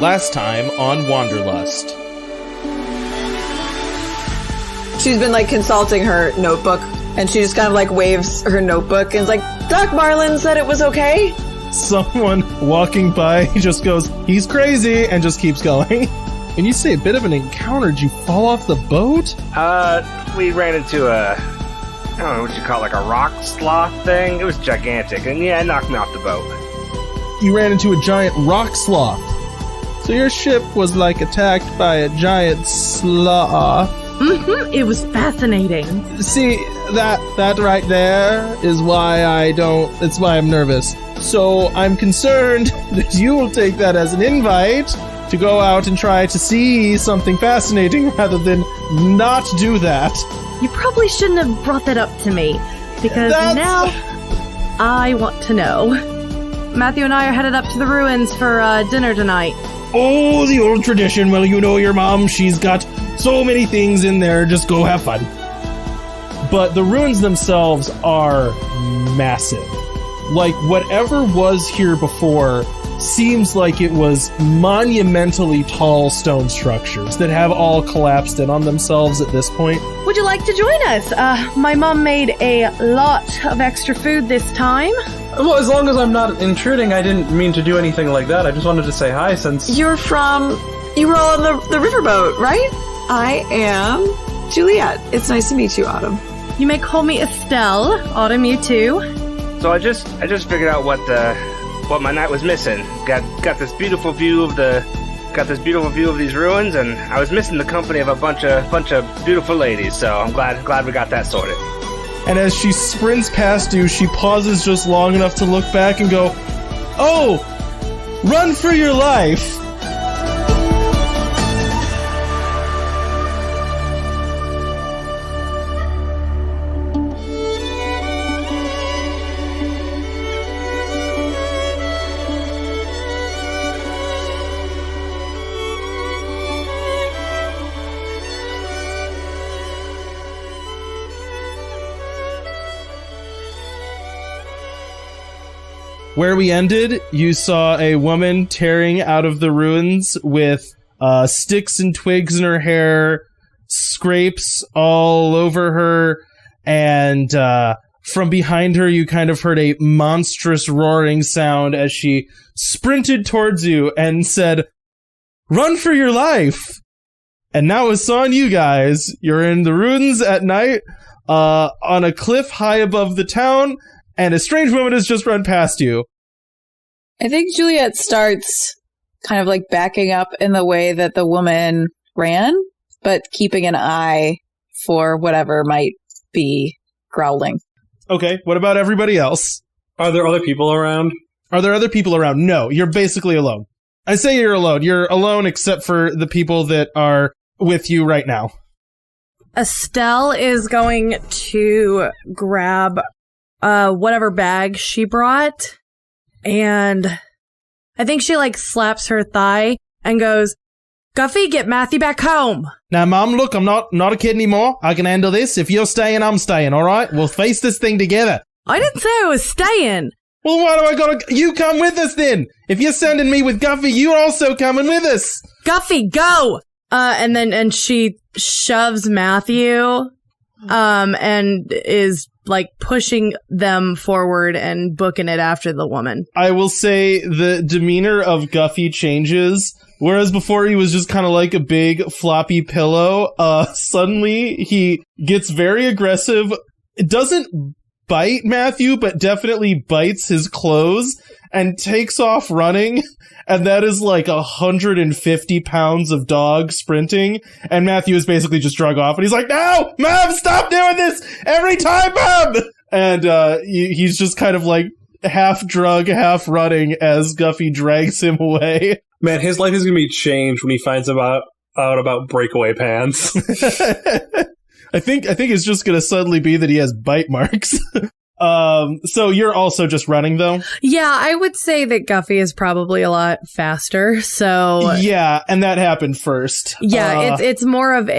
Last time on Wanderlust. She's been, consulting her notebook, and she just kind of, waves her notebook and is like, Doc Marlin said it was okay? Someone walking by just goes, he's crazy, and just keeps going. And you say a bit of an encounter. Did you fall off the boat? We ran into I don't know what you call it, a rock sloth thing. It was gigantic, and yeah, it knocked me off the boat. You ran into a giant rock sloth. So your ship was, attacked by a giant sloth. Mm-hmm, it was fascinating. See, that right there is why it's why I'm nervous. So I'm concerned that you will take that as an invite to go out and try to see something fascinating rather than not do that. You probably shouldn't have brought that up to me, because now I want to know. Matthew and I are headed up to the ruins for dinner tonight. Oh, the old tradition. Well, you know your mom. She's got so many things in there. Just go have fun. But the ruins themselves are massive. Whatever was here before seems like it was monumentally tall stone structures that have all collapsed in on themselves at this point. Would you like to join us? My mom made a lot of extra food this time. Well, as long as I'm not intruding, I didn't mean to do anything like that. I just wanted to say hi since... You were all on the riverboat, right? I am Juliet. It's nice to meet you, Autumn. You may call me Estelle. Autumn, you too. So I just figured out what my night was missing. Got this beautiful view of these ruins, and I was missing the company of a bunch of beautiful ladies. So I'm glad we got that sorted. And as she sprints past you, she pauses just long enough to look back and go, "Oh, run for your life!" Where we ended, you saw a woman tearing out of the ruins with sticks and twigs in her hair, scrapes all over her, and from behind her you kind of heard a monstrous roaring sound as she sprinted towards you and said, "Run for your life!" And now it's on you guys. You're in the ruins at night, on a cliff high above the town, and a strange woman has just run past you. I think Juliet starts kind of backing up in the way that the woman ran, but keeping an eye for whatever might be growling. Okay, what about everybody else? Are there other people around? Are there other people around? No, you're basically alone. I say you're alone. You're alone except for the people that are with you right now. Estelle is going to grab whatever bag she brought, and I think she slaps her thigh and goes, "Guffy, get Matthew back home." Now, Mom, look, I'm not a kid anymore. I can handle this. If you're staying, I'm staying, all right? We'll face this thing together. I didn't say I was staying. Well, why do I gotta... You come with us, then. If you're sending me with Guffy, you're also coming with us. Guffy, go! And she shoves Matthew, and is pushing them forward and booking it after the woman. I will say the demeanor of Guffy changes. Whereas before he was just kind of like a big floppy pillow, suddenly he gets very aggressive. It doesn't bite Matthew, but definitely bites his clothes and takes off running. And that is 150 pounds of dog sprinting. And Matthew is basically just drug off. And he's like, "No, Mom, stop doing this every time, Mom!" And he's just kind of half drug, half running as Guffy drags him away. Man, his life is going to be changed when he finds out about breakaway pants. I think it's just going to suddenly be that he has bite marks. So you're also just running, though? Yeah, I would say that Guffy is probably a lot faster, so... Yeah, and that happened first. Yeah, it's more of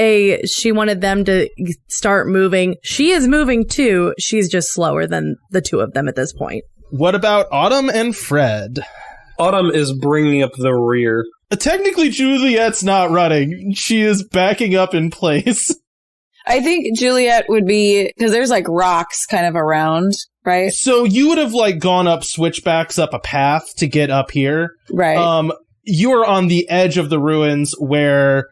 she wanted them to start moving. She is moving, too. She's just slower than the two of them at this point. What about Autumn and Fred? Autumn is bringing up the rear. Technically, Juliet's not running. She is backing up in place. I think Juliet would be, because there's like rocks kind of around, right? So you would have like gone up switchbacks up a path to get up here. Right. You are on the edge of the ruins where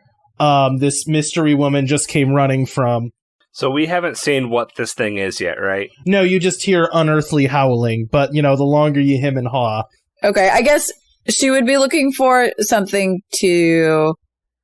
this mystery woman just came running from. So we haven't seen what this thing is yet, right? No, you just hear unearthly howling, but, the longer you hem and haw. Okay, I guess she would be looking for something to,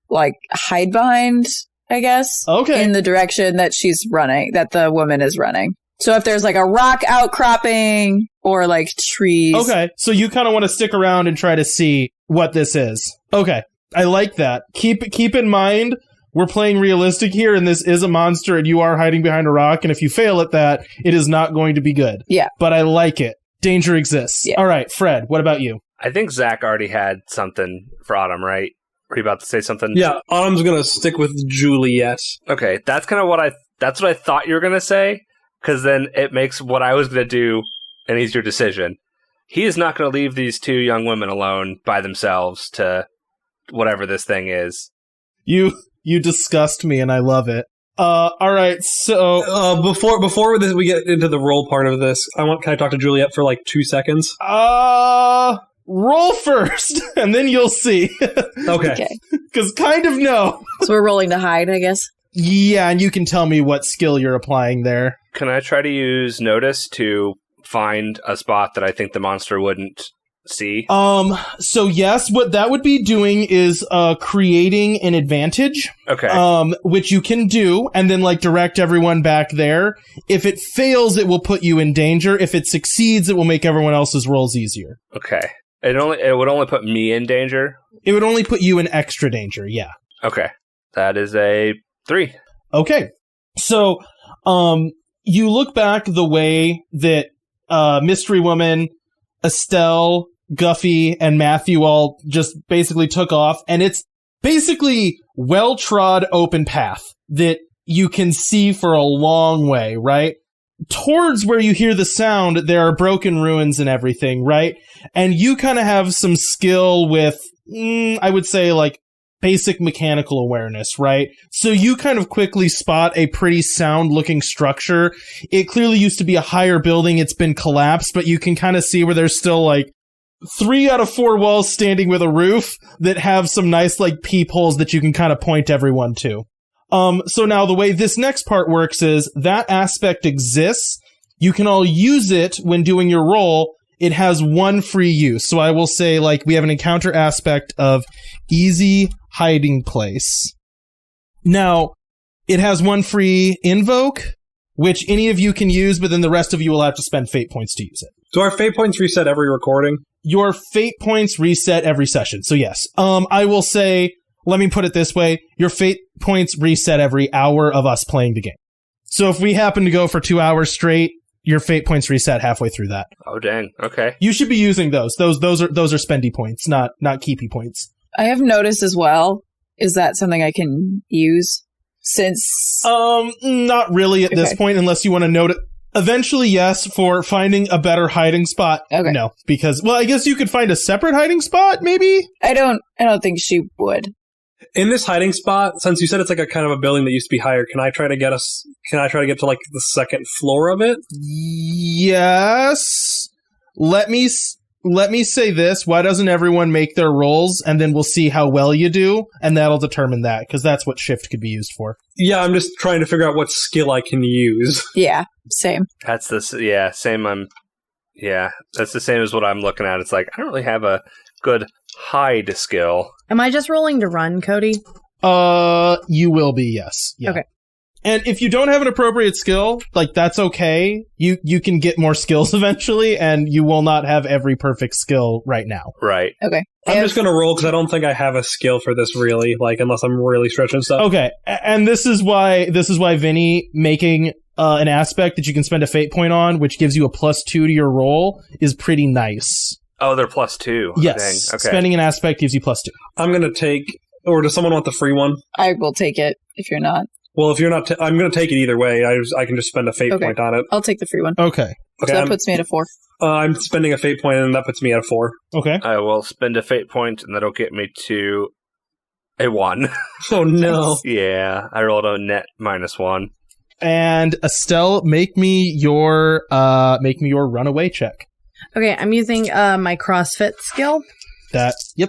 like, hide behind, I guess. Okay. In the direction that she's running, that the woman is running. So if there's, like, a rock outcropping or, like, trees. Okay, so you kind of want to stick around and try to see what this is. Okay, I like that. Keep in mind, we're playing realistic here, and this is a monster, and you are hiding behind a rock, and if you fail at that, it is not going to be good. Yeah. But I like it. Danger exists. Yeah. All right, Fred, what about you? I think Zach already had something for Autumn, right? Were you about to say something? Yeah, Autumn's gonna stick with Juliet. Okay, that's kind of what I thought you were gonna say, because then it makes what I was gonna do an easier decision. He is not gonna leave these two young women alone by themselves to whatever this thing is. You disgust me, and I love it. All right, so Before we get into the roll part of this, can I talk to Juliet for like 2 seconds? roll first, and then you'll see. Okay. Because kind of no. So we're rolling to hide, I guess. Yeah, and you can tell me what skill you're applying there. Can I try to use notice to find a spot that I think the monster wouldn't see? So yes, what that would be doing is creating an advantage. Okay. Which you can do, and then like direct everyone back there. If it fails, it will put you in danger. If it succeeds, it will make everyone else's rolls easier. Okay. It would only put me in danger? It would only put you in extra danger, yeah. Okay. That is a 3. Okay. So, you look back the way that Mystery Woman, Estelle, Guffy, and Matthew all just basically took off, and it's basically well-trod open path that you can see for a long way, right? Towards where you hear the sound, there are broken ruins and everything, right? And you kind of have some skill with, I would say, like, basic mechanical awareness, right? So you kind of quickly spot a pretty sound-looking structure. It clearly used to be a higher building. It's been collapsed, but you can kind of see where there's still, like, 3 out of 4 walls standing with a roof that have some nice, like, peepholes that you can kind of point everyone to. So now the way this next part works is that aspect exists. You can all use it when doing your roll. It has 1 free use. So I will say, like, we have an encounter aspect of easy hiding place. Now, it has 1 free invoke, which any of you can use, but then the rest of you will have to spend fate points to use it. Do our fate points reset every recording? Your fate points reset every session. So yes, I will say, let me put it this way. Your fate points reset every hour of us playing the game. So if we happen to go for 2 hours straight, your fate points reset halfway through that. Oh, dang. Okay. You should be using those. Those are spendy points, not keepy points. I have noticed as well. Is that something I can use? Since not really at this point, unless you want to note it. Eventually, yes, for finding a better hiding spot. Okay. No, because, well, I guess you could find a separate hiding spot, maybe? I don't think she would. In this hiding spot, since you said it's like a kind of a building that used to be higher, can I try to get to like the second floor of it? Yes. Let me say this. Why doesn't everyone make their rolls, and then we'll see how well you do, and that'll determine that, because that's what shift could be used for. Yeah, I'm just trying to figure out what skill I can use. Yeah, same. That's the same. That's the same as what I'm looking at. It's like, I don't really have a good hide skill. Am I just rolling to run, Cody? You will be, yes. Yeah. Okay. And if you don't have an appropriate skill, like, that's okay. You can get more skills eventually, and you will not have every perfect skill right now. Right. Okay. I'm just going to roll because I don't think I have a skill for this really, like, unless I'm really stretching stuff. Okay. And this is why Vinny making an aspect that you can spend a fate point on, which gives you a +2 to your roll, is pretty nice. Oh, they're +2. Yes. Dang. Okay. Spending an aspect gives you +2. I'm going to take, or does someone want the free one? I will take it if you're not. Well, if you're not, I'm going to take it either way. I can just spend a fate point on it. I'll take the free one. Okay. So that puts me at a 4. I'm spending a fate point, and that puts me at a 4. Okay. I will spend a fate point, and that'll get me to a 1. Oh no! Yeah, I rolled a net -1. And Estelle, make me your runaway check. Okay, I'm using my CrossFit skill. That is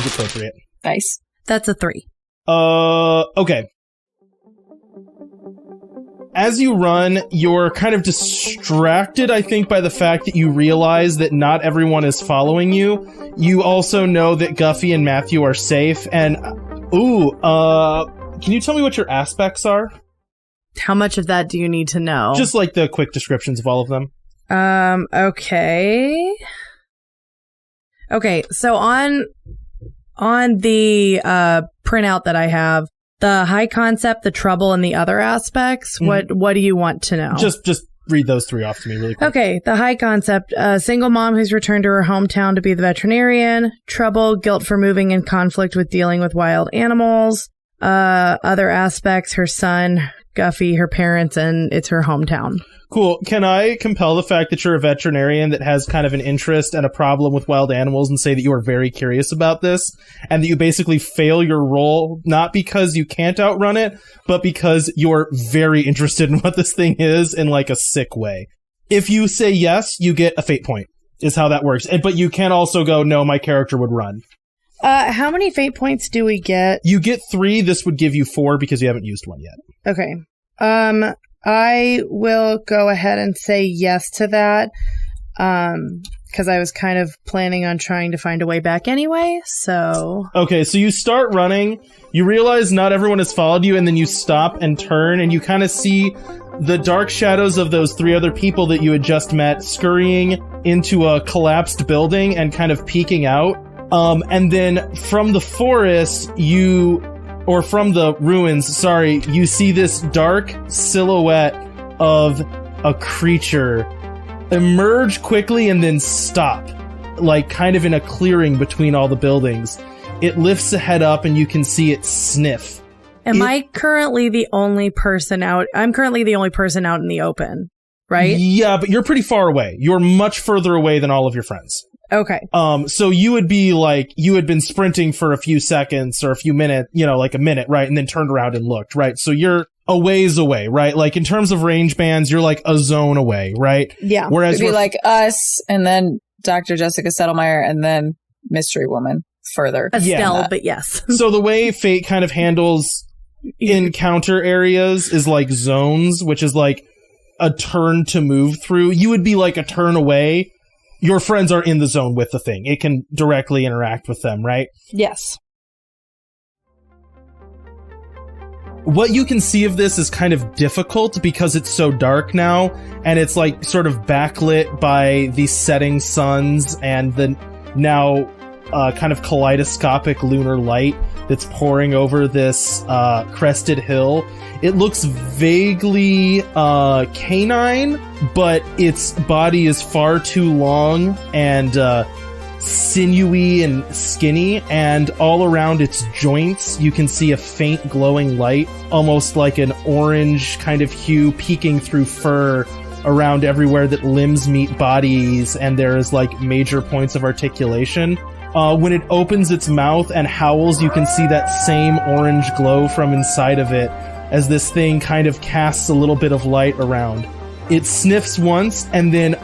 appropriate. Nice. That's a 3. Okay. As you run, you're kind of distracted, I think, by the fact that you realize that not everyone is following you. You also know that Guffy and Matthew are safe, and can you tell me what your aspects are? How much of that do you need to know? Just like the quick descriptions of all of them. Okay. Okay, so on the printout that I have, the high concept, the trouble, and the other aspects, what do you want to know? Just read those 3 off to me really quick. Okay, the high concept, a single mom who's returned to her hometown to be the veterinarian, trouble, guilt for moving in conflict with dealing with wild animals, other aspects, her son, Guffy, her parents, and it's her hometown. Cool. Can I compel the fact that you're a veterinarian that has kind of an interest and a problem with wild animals and say that you are very curious about this and that you basically fail your role, not because you can't outrun it, but because you're very interested in what this thing is in like a sick way? If you say yes, you get a fate point, is how that works. But you can also go, no, my character would run. How many fate points do we get? You get 3. This would give you 4 because you haven't used one yet. Okay. I will go ahead and say yes to that, because I was kind of planning on trying to find a way back anyway, so... Okay, so you start running, you realize not everyone has followed you, and then you stop and turn, and you kind of see the dark shadows of those 3 other people that you had just met scurrying into a collapsed building and kind of peeking out. And then from the forest, or from the ruins, sorry, you see this dark silhouette of a creature emerge quickly and then stop, like kind of in a clearing between all the buildings. It lifts a head up and you can see it sniff. Am I currently the only person out? I'm currently the only person out in the open, right? Yeah, but you're pretty far away. You're much further away than all of your friends. Okay. So you would be like, you had been sprinting for a few seconds or a few minutes, like a minute, right? And then turned around and looked, right? So you're a ways away, right? Like in terms of range bands, you're like a zone away, right? Yeah. Whereas it'd be like us and then Dr. Jessica Settlemeyer and then Mystery Woman further. Estelle, but yes. So the way Fate kind of handles encounter areas is like zones, which is like a turn to move through. You would be like a turn away. Your friends are in the zone with the thing. It can directly interact with them, right? Yes. What you can see of this is kind of difficult because it's so dark now, and it's like sort of backlit by the setting suns and the now kind of kaleidoscopic lunar light that's pouring over this crested hill. It looks vaguely canine, but its body is far too long and sinewy and skinny, and all around its joints you can see a faint glowing light, almost like an orange kind of hue peeking through fur around everywhere that limbs meet bodies, and there is like major points of articulation. When it opens its mouth and howls, you can see that same orange glow from inside of it as this thing kind of casts a little bit of light around. It sniffs once, and then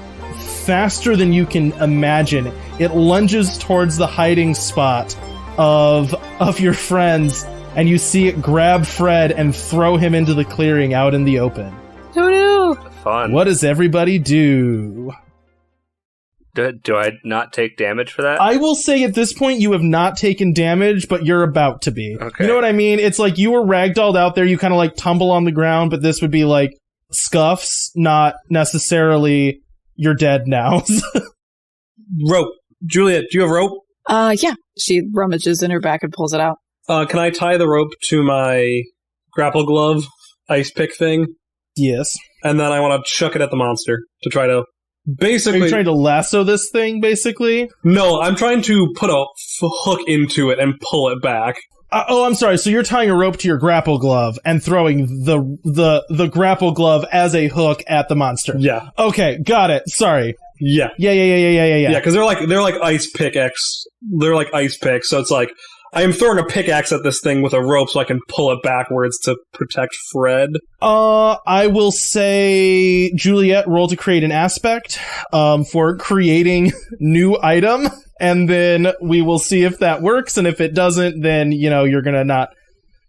faster than you can imagine, it lunges towards the hiding spot of your friends, and you see it grab Fred and throw him into the clearing out in the open. Oh no! Fun. What does everybody do? Do I not take damage for that? I will say at this point you have not taken damage, but you're about to be. Okay. You know what I mean? It's like you were ragdolled out there, you kind of like tumble on the ground, but this would be like scuffs, not necessarily you're dead now. Rope. Juliet, do you have rope? Yeah. She rummages in her back and pulls it out. Can I tie the rope to my grapple glove ice pick thing? Yes. And then I want to chuck it at the monster to try to basically... Are you trying to lasso this thing, basically? No, I'm trying to put a hook into it and pull it back. I'm sorry. So you're tying a rope to your grapple glove and throwing the grapple glove as a hook at the monster. Yeah. Okay, got it. Sorry. Yeah. Yeah. Yeah, because they're like ice pickaxe. They're like ice picks, so it's like I am throwing a pickaxe at this thing with a rope so I can pull it backwards to protect Fred. I will say, Juliet, roll to create an aspect for creating new item, and then we will see if that works, and if it doesn't, then, you're gonna not...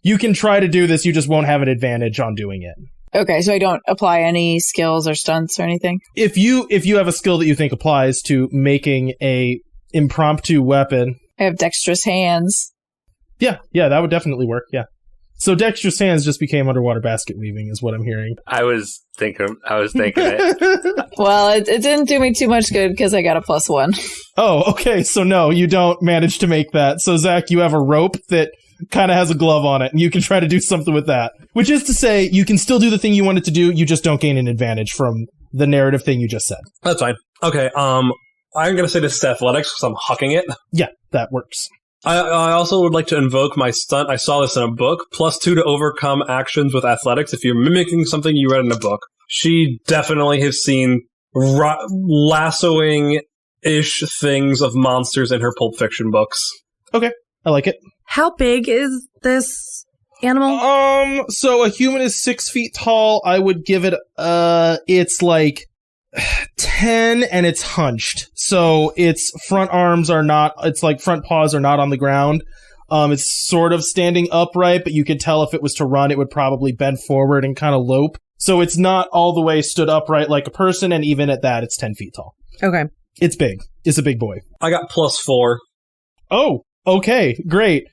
You can try to do this, you just won't have an advantage on doing it. Okay, so I don't apply any skills or stunts or anything? If you have a skill that you think applies to making a impromptu weapon... I have dexterous hands. Yeah, that would definitely work, yeah. So dexterous hands just became underwater basket weaving, is what I'm hearing. I was thinking it. Well, it didn't do me too much good because I got a +1. Oh, okay, so no, you don't manage to make that. So Zach, you have a rope that kind of has a glove on it, and you can try to do something with that. Which is to say, you can still do the thing you wanted to do, you just don't gain an advantage from the narrative thing you just said. That's fine. Okay, I'm going to say this is athletics because I'm hucking it. Yeah, that works. I also would like to invoke my stunt. I saw this in a book. +2 to overcome actions with athletics if you're mimicking something you read in a book. She definitely has seen lassoing-ish things of monsters in her Pulp Fiction books. Okay, I like it. How big is this animal? So a human is 6 feet tall. I would give it, it's like 10 and it's hunched. So its front paws are not on the ground. It's sort of standing upright, but you could tell if it was to run, it would probably bend forward and kind of lope. So it's not all the way stood upright like a person, and even at that, it's 10 feet tall. Okay. It's big. It's a big boy. I got +4. Oh, okay, great.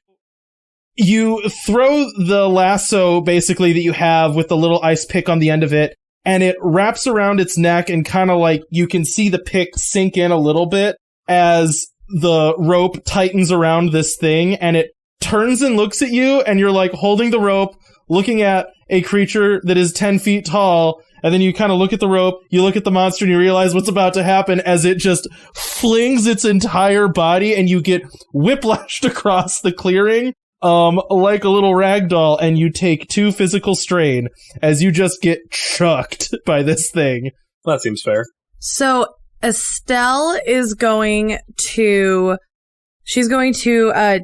You throw the lasso, basically, that you have with the little ice pick on the end of it, and it wraps around its neck, and kind of like you can see the pick sink in a little bit as the rope tightens around this thing, and it turns and looks at you, and you're like holding the rope, looking at a creature that is 10 feet tall, and then you kind of look at the rope, you look at the monster, and you realize what's about to happen as it just flings its entire body, and you get whiplashed across the clearing. Like a little rag doll, and you take 2 physical strain as you just get chucked by this thing. That seems fair. So Estelle is going to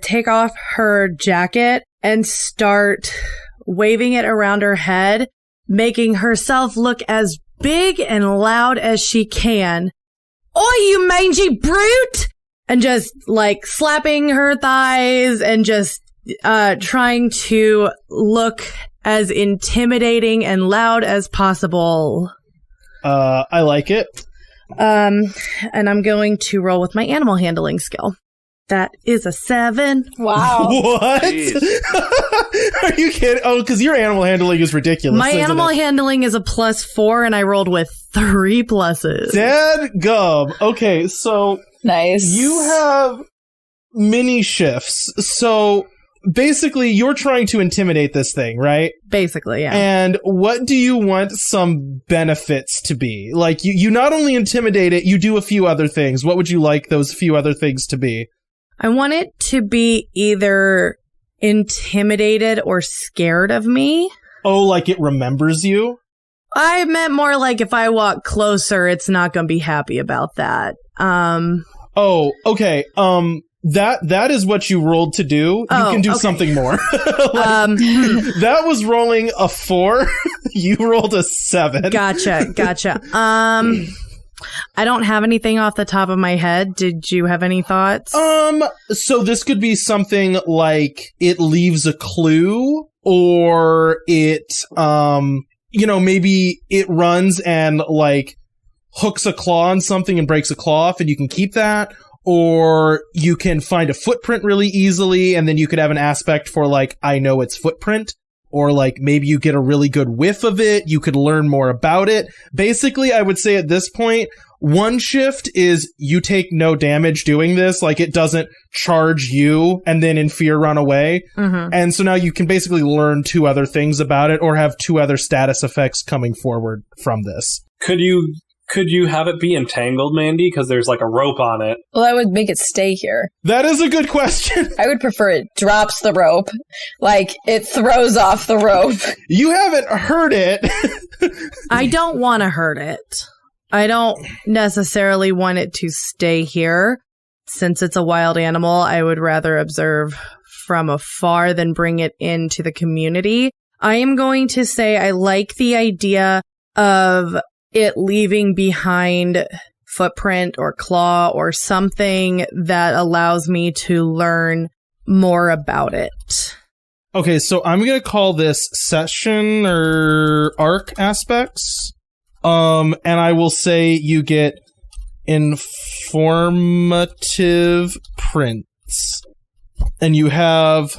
take off her jacket and start waving it around her head, making herself look as big and loud as she can. Oi, you mangy brute! And just like slapping her thighs and just trying to look as intimidating and loud as possible. I like it. And I'm going to roll with my animal handling skill. That is a 7. Wow. What? Are you kidding? Oh, because your animal handling is ridiculous. My animal handling is a +4, and I rolled with 3 pluses. Dadgum. Okay, so Nice. You have mini shifts. So basically, you're trying to intimidate this thing, right? Basically, yeah. And what do you want some benefits to be? Like, you not only intimidate it, you do a few other things. What would you like those few other things to be? I want it to be either intimidated or scared of me. Oh, like it remembers you? I meant more like if I walk closer, it's not going to be happy about that. Oh, okay. That is what you rolled to do. You can do something more. That was rolling a 4. You rolled a 7. Gotcha. I don't have anything off the top of my head. Did you have any thoughts? So this could be something like it leaves a clue, or it, maybe it runs and like hooks a claw on something and breaks a claw off, and you can keep that. Or you can find a footprint really easily, and then you could have an aspect for, like, I know its footprint. Or, like, maybe you get a really good whiff of it. You could learn more about it. Basically, I would say at this point, one shift is you take no damage doing this. Like, it doesn't charge you and then in fear run away. Mm-hmm. And so now you can basically learn 2 other things about it, or have 2 other status effects coming forward from this. Could you Could you have it be entangled, Mandy? Because there's like a rope on it. Well, that would make it stay here. That is a good question. I would prefer it drops the rope. Like, it throws off the rope. You haven't heard it. I don't want to hurt it. I don't necessarily want it to stay here. Since it's a wild animal, I would rather observe from afar than bring it into the community. I am going to say I like the idea of it leaving behind footprint or claw or something that allows me to learn more about it. Okay, so I'm going to call this session or arc aspects. And I will say you get informative prints. And you have...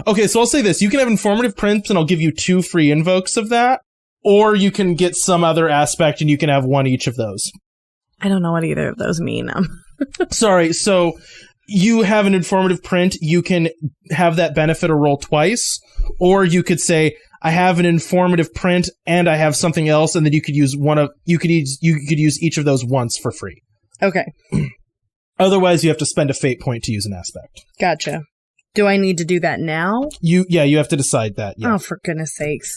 Okay, so I'll say this. You can have informative prints, and I'll give you 2 free invokes of that. Or you can get some other aspect, and you can have 1 each of those. I don't know what either of those mean. Sorry, so you have an informative print. You can have that benefit or roll twice. Or you could say, I have an informative print, and I have something else, and then you could use you could use each of those once for free. Okay. Otherwise, you have to spend a fate point to use an aspect. Gotcha. Do I need to do that now? You have to decide that. Yeah. Oh, for goodness sakes.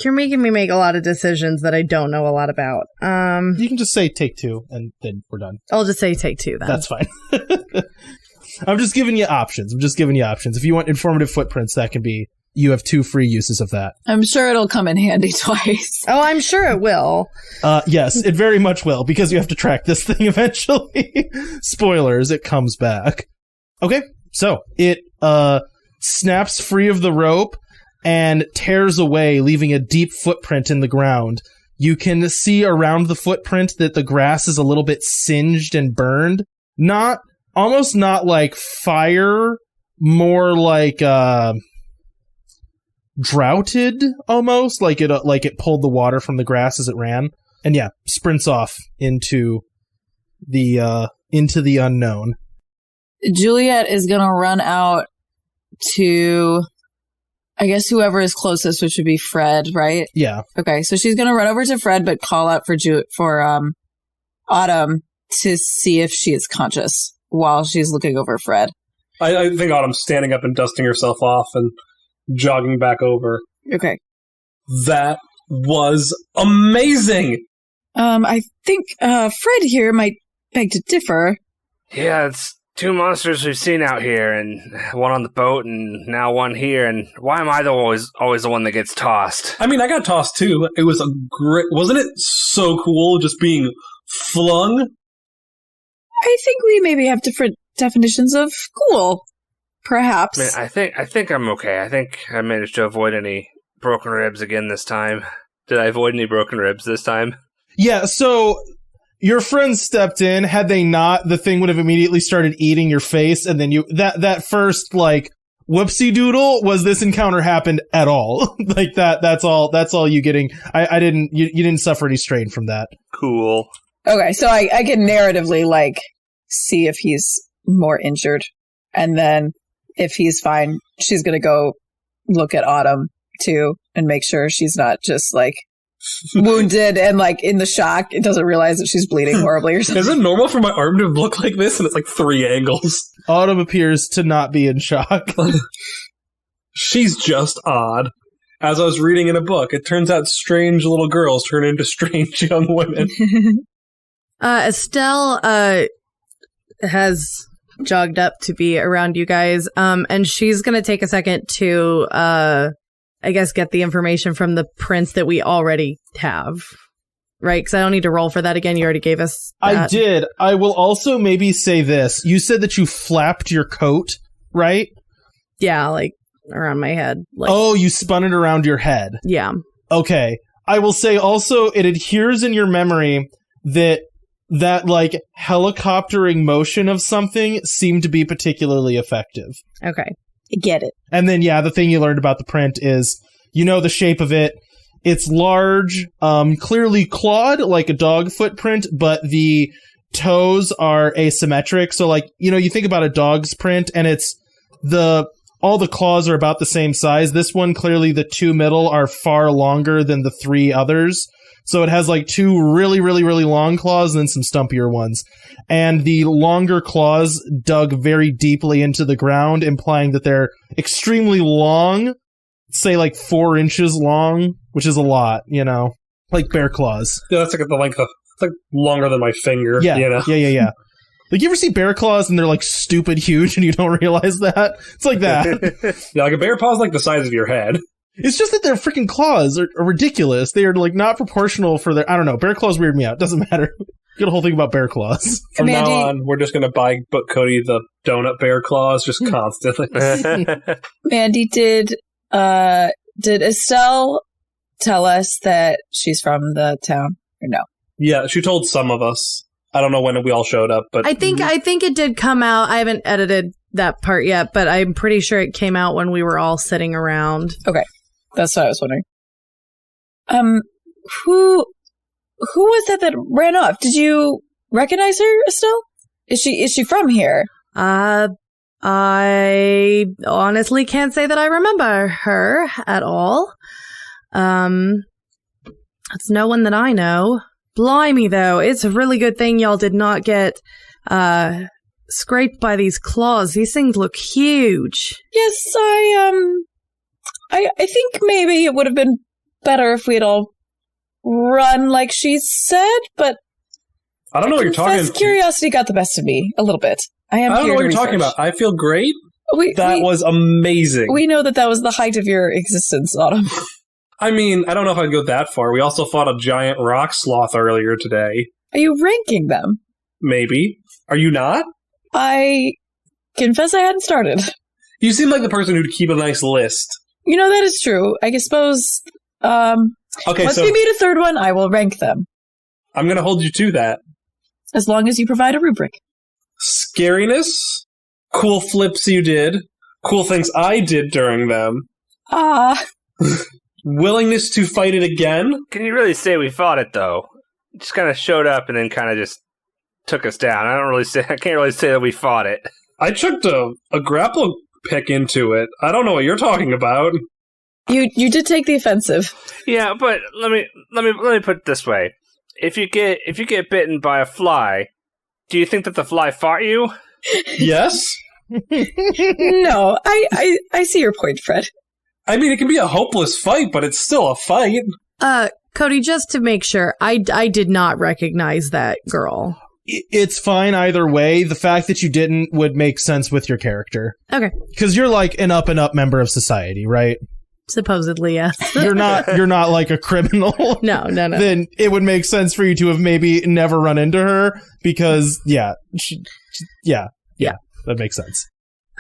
You're making me make a lot of decisions that I don't know a lot about. You can just say take 2, and then we're done. I'll just say take 2 then. That's fine. I'm just giving you options. If you want informative footprints, that can be... You have 2 free uses of that. I'm sure it'll come in handy twice. Oh, I'm sure it will. Yes, it very much will, because you have to track this thing eventually. Spoilers, it comes back. Okay, so it snaps free of the rope and tears away, leaving a deep footprint in the ground. You can see around the footprint that the grass is a little bit singed and burned. Almost not like fire, more like droughted, almost like it pulled the water from the grass as it ran. And yeah, sprints off into the unknown. Juliet is gonna run out to, I guess, whoever is closest, which would be Fred, right? Yeah. Okay, so she's gonna run over to Fred, but call out for Autumn to see if she is conscious while she's looking over Fred. I think Autumn's standing up and dusting herself off and jogging back over. Okay. That was amazing! I think Fred here might beg to differ. Yeah, it's 2 monsters we've seen out here, and one on the boat, and now one here, and why am I always the one that gets tossed? I mean, I got tossed too. It was wasn't it so cool just being flung? I think we maybe have different definitions of cool, perhaps. I mean, I think I'm okay. I think I managed to avoid any broken ribs again this time. Did I avoid any broken ribs this time? Yeah, so your friends stepped in. Had they not, the thing would have immediately started eating your face, and then that first like whoopsie doodle was this encounter happened at all. Like that's all you getting. You didn't suffer any strain from that. Cool. Okay, so I can narratively like see if he's more injured, and then if he's fine, she's gonna go look at Autumn too and make sure she's not just like wounded and like in the shock. It doesn't realize that she's bleeding horribly or something. Is it normal for my arm to look like this? And it's like 3 angles. Autumn appears to not be in shock. She's just odd. As I was reading in a book, it turns out strange little girls turn into strange young women. Estelle has jogged up to be around you guys, and she's going to take a second to, I guess, get the information from the prints that we already have, right? Because I don't need to roll for that again. You already gave us that. I did. I will also maybe say this. You said that you flapped your coat, right? Yeah, like around my head. Like, oh, you spun it around your head. Yeah. Okay. I will say also it adheres in your memory that like helicoptering motion of something seemed to be particularly effective. Okay. I get it. And then, yeah, the thing you learned about the print is, the shape of it. It's large, clearly clawed like a dog footprint, but the toes are asymmetric. So like, you think about a dog's print and it's all the claws are about the same size. This one, clearly the 2 middle are far longer than the 3 others. So it has like two really, really, really long claws and then some stumpier ones. And the longer claws dug very deeply into the ground, implying that they're extremely long, say like 4 inches long, which is a lot, you know, like bear claws. Yeah, that's like the length of, it's like longer than my finger. Yeah, you know? yeah. Like, you ever see bear claws and they're like stupid huge and you don't realize that? It's like that. Yeah, like a bear paw is like the size of your head. It's just that their freaking claws are ridiculous. They are like not proportional for their, I don't know, bear claws weird me out. Doesn't matter. Get a whole thing about bear claws. From now on, we're just going to buy Cody the donut bear claws just constantly. Mandy, did Estelle tell us that she's from the town or no? Yeah, she told some of us. I don't know when we all showed up, but I think it did come out. I haven't edited that part yet, but I'm pretty sure it came out when we were all sitting around. Okay, that's what I was wondering. Who was that ran off? Did you recognize her, Estelle? Is she from here? I honestly can't say that I remember her at all. It's no one that I know. Blimey, though, it's a really good thing y'all did not get scraped by these claws. These things look huge. Yes, I think maybe it would have been better if we'd all run like she said, but I don't know what you're talking about. Curiosity got the best of me a little bit. I don't know what you're talking about. I feel great. That was amazing. We know that was the height of your existence, Autumn. I mean, I don't know if I'd go that far. We also fought a giant rock sloth earlier today. Are you ranking them? Maybe. Are you not? I confess I hadn't started. You seem like the person who'd keep a nice list. You know, that is true. I suppose, okay, once we meet a third one, I will rank them. I'm going to hold you to that. As long as you provide a rubric. Scariness, cool flips you did, cool things I did during them. Willingness to fight it again. Can you really say we fought it, though? It just kind of showed up and then kind of just took us down. I can't really say that we fought it. I chucked a grapple pick into it. I don't know what you're talking about. You did take the offensive. Yeah, but let me put it this way. If you get bitten by a fly, do you think that the fly fought you? Yes. No, I see your point, Fred. I mean, it can be a hopeless fight, but it's still a fight. Cody, just to make sure, I did not recognize that girl. It's fine either way. The fact that you didn't would make sense with your character. Okay. Because you're like an up-and-up member of society, right? Supposedly, yes. You're not like a criminal. No. Then it would make sense for you to have maybe never run into her because, yeah, that makes sense.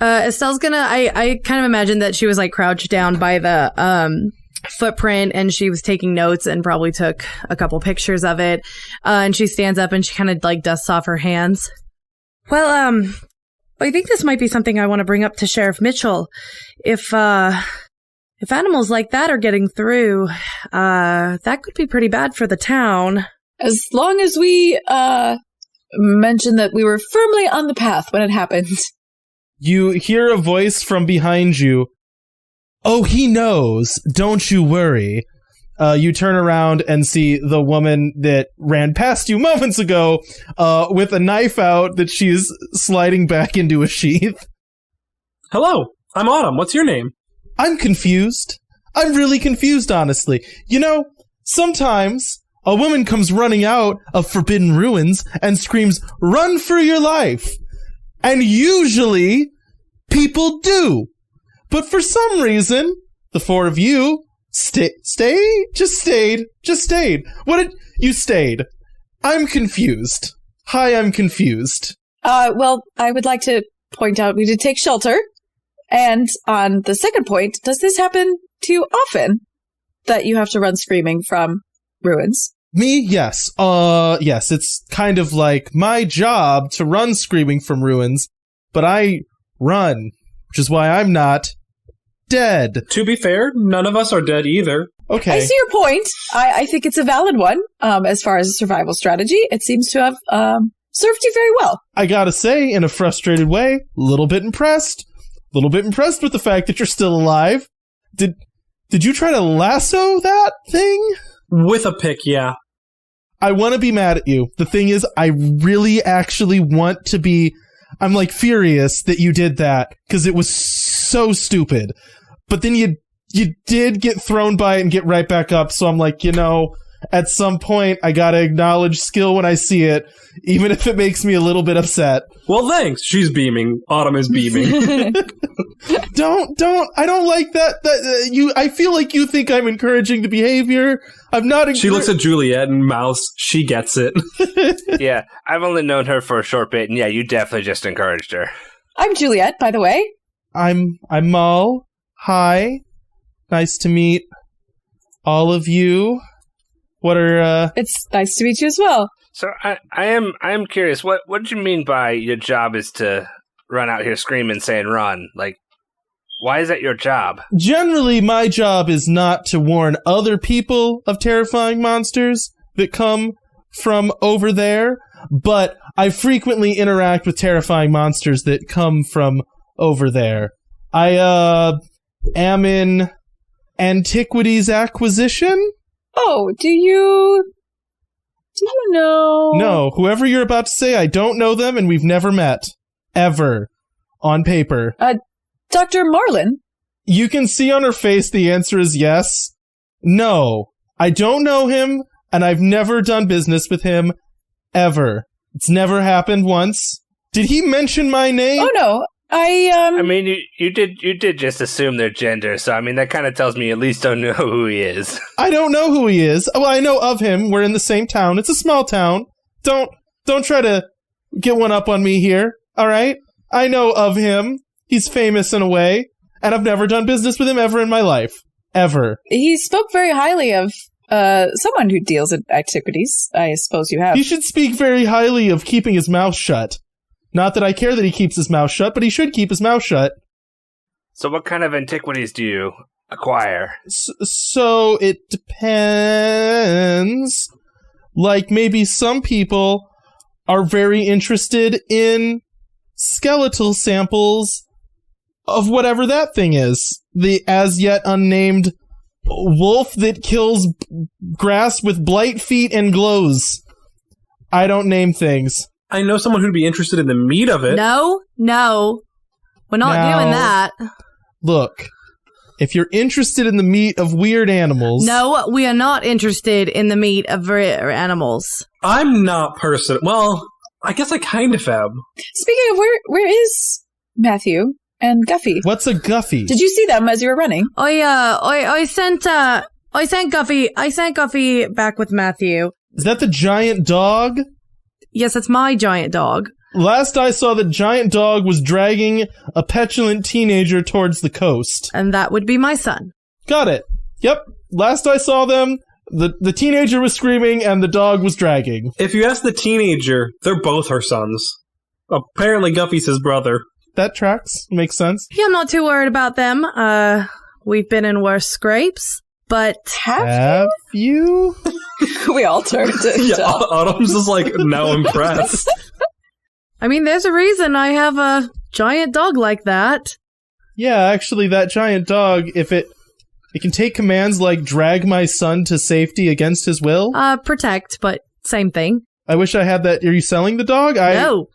Estelle's I kind of imagine that she was like crouched down by the footprint and she was taking notes and probably took a couple pictures of it. And she stands up and she kind of like dusts off her hands. Well, I think this might be something I want to bring up to Sheriff Mitchell. If animals like that are getting through, that could be pretty bad for the town. As long as we mention that we were firmly on the path when it happened. You hear a voice from behind you. Oh, he knows. Don't you worry. You turn around and see the woman that ran past you moments ago with a knife out that she's sliding back into a sheath. Hello, I'm Autumn. What's your name? I'm confused. I'm really confused, honestly. You know, sometimes a woman comes running out of Forbidden Ruins and screams, "Run for your life!" And usually, people do. But for some reason, the four of you just stayed. You stayed. I'm confused. Hi, I'm confused. Well, I would like to point out we did take shelter. And on the second point, does this happen to you often? That you have to run screaming from ruins? Me? Yes. Yes, it's kind of like my job to run screaming from ruins, but I run, which is why I'm not dead. To be fair, none of us are dead either. Okay. I see your point. I think it's a valid one. As far as a survival strategy, it seems to have served you very well. I gotta say, in a frustrated way, a little bit impressed with the fact that you're still alive. Did you try to lasso that thing? With a pick, yeah. I want to be mad at you. The thing is, I really actually want to be... I'm like furious that you did that because it was so stupid. But then you did get thrown by it and get right back up. So I'm like, at some point I gotta acknowledge skill when I see it, even if it makes me a little bit upset. Well, thanks. She's beaming. Autumn is beaming. I don't like that. I feel like you think I'm encouraging the behavior. I'm not. She looks at Juliet and mouths. She gets it. Yeah, I've only known her for a short bit, and yeah, you definitely just encouraged her. I'm Juliet, by the way. I'm Mull. Hi. Nice to meet all of you. What are It's nice to meet you as well. So I am curious. What did you mean by your job is to run out here screaming, saying run? Like, why is that your job? Generally, my job is not to warn other people of terrifying monsters that come from over there, but I frequently interact with terrifying monsters that come from over there. I am in antiquities acquisition. Oh, do you know? No, whoever you're about to say, I don't know them, and we've never met. Ever. On paper. Dr. Marlin? You can see on her face the answer is yes. No, I don't know him, and I've never done business with him. Ever. It's never happened once. Did he mention my name? Oh, no. I mean, you did just assume their gender, so I mean that kind of tells me you at least don't know who he is. I don't know who he is. Well, I know of him. We're in the same town. It's a small town. Don't try to get one up on me here. All right? I know of him. He's famous in a way, and I've never done business with him ever in my life. Ever. He spoke very highly of someone who deals in antiquities. I suppose you have. He should speak very highly of keeping his mouth shut. Not that I care that he keeps his mouth shut, but he should keep his mouth shut. So what kind of antiquities do you acquire? So it depends. Like, maybe some people are very interested in skeletal samples of whatever that thing is. The as yet unnamed wolf that kills grass with blight feet and glows. I don't name things. I know someone who'd be interested in the meat of it. No. We're not doing that. Look, if you're interested in the meat of weird animals... No, we are not interested in the meat of rare animals. I'm not Well, I guess I kind of am. Speaking of, where is Matthew and Guffy? What's a Guffy? Did you see them as you were running? I sent Guffy back with Matthew. Is that the giant dog? Yes, it's my giant dog. Last I saw, the giant dog was dragging a petulant teenager towards the coast. And that would be my son. Got it. Yep. Last I saw them, the teenager was screaming and the dog was dragging. If you ask the teenager, they're both her sons. Apparently Guffy's his brother. That tracks. Makes sense. Yeah, I'm not too worried about them. We've been in worse scrapes, but... Have you? We all turned to Yeah, Autumn's just like now impressed. I mean, there's a reason I have a giant dog like that. Yeah, actually, that giant dog, if it can take commands like drag my son to safety against his will. Protect, but same thing. I wish I had that. Are you selling the dog? No,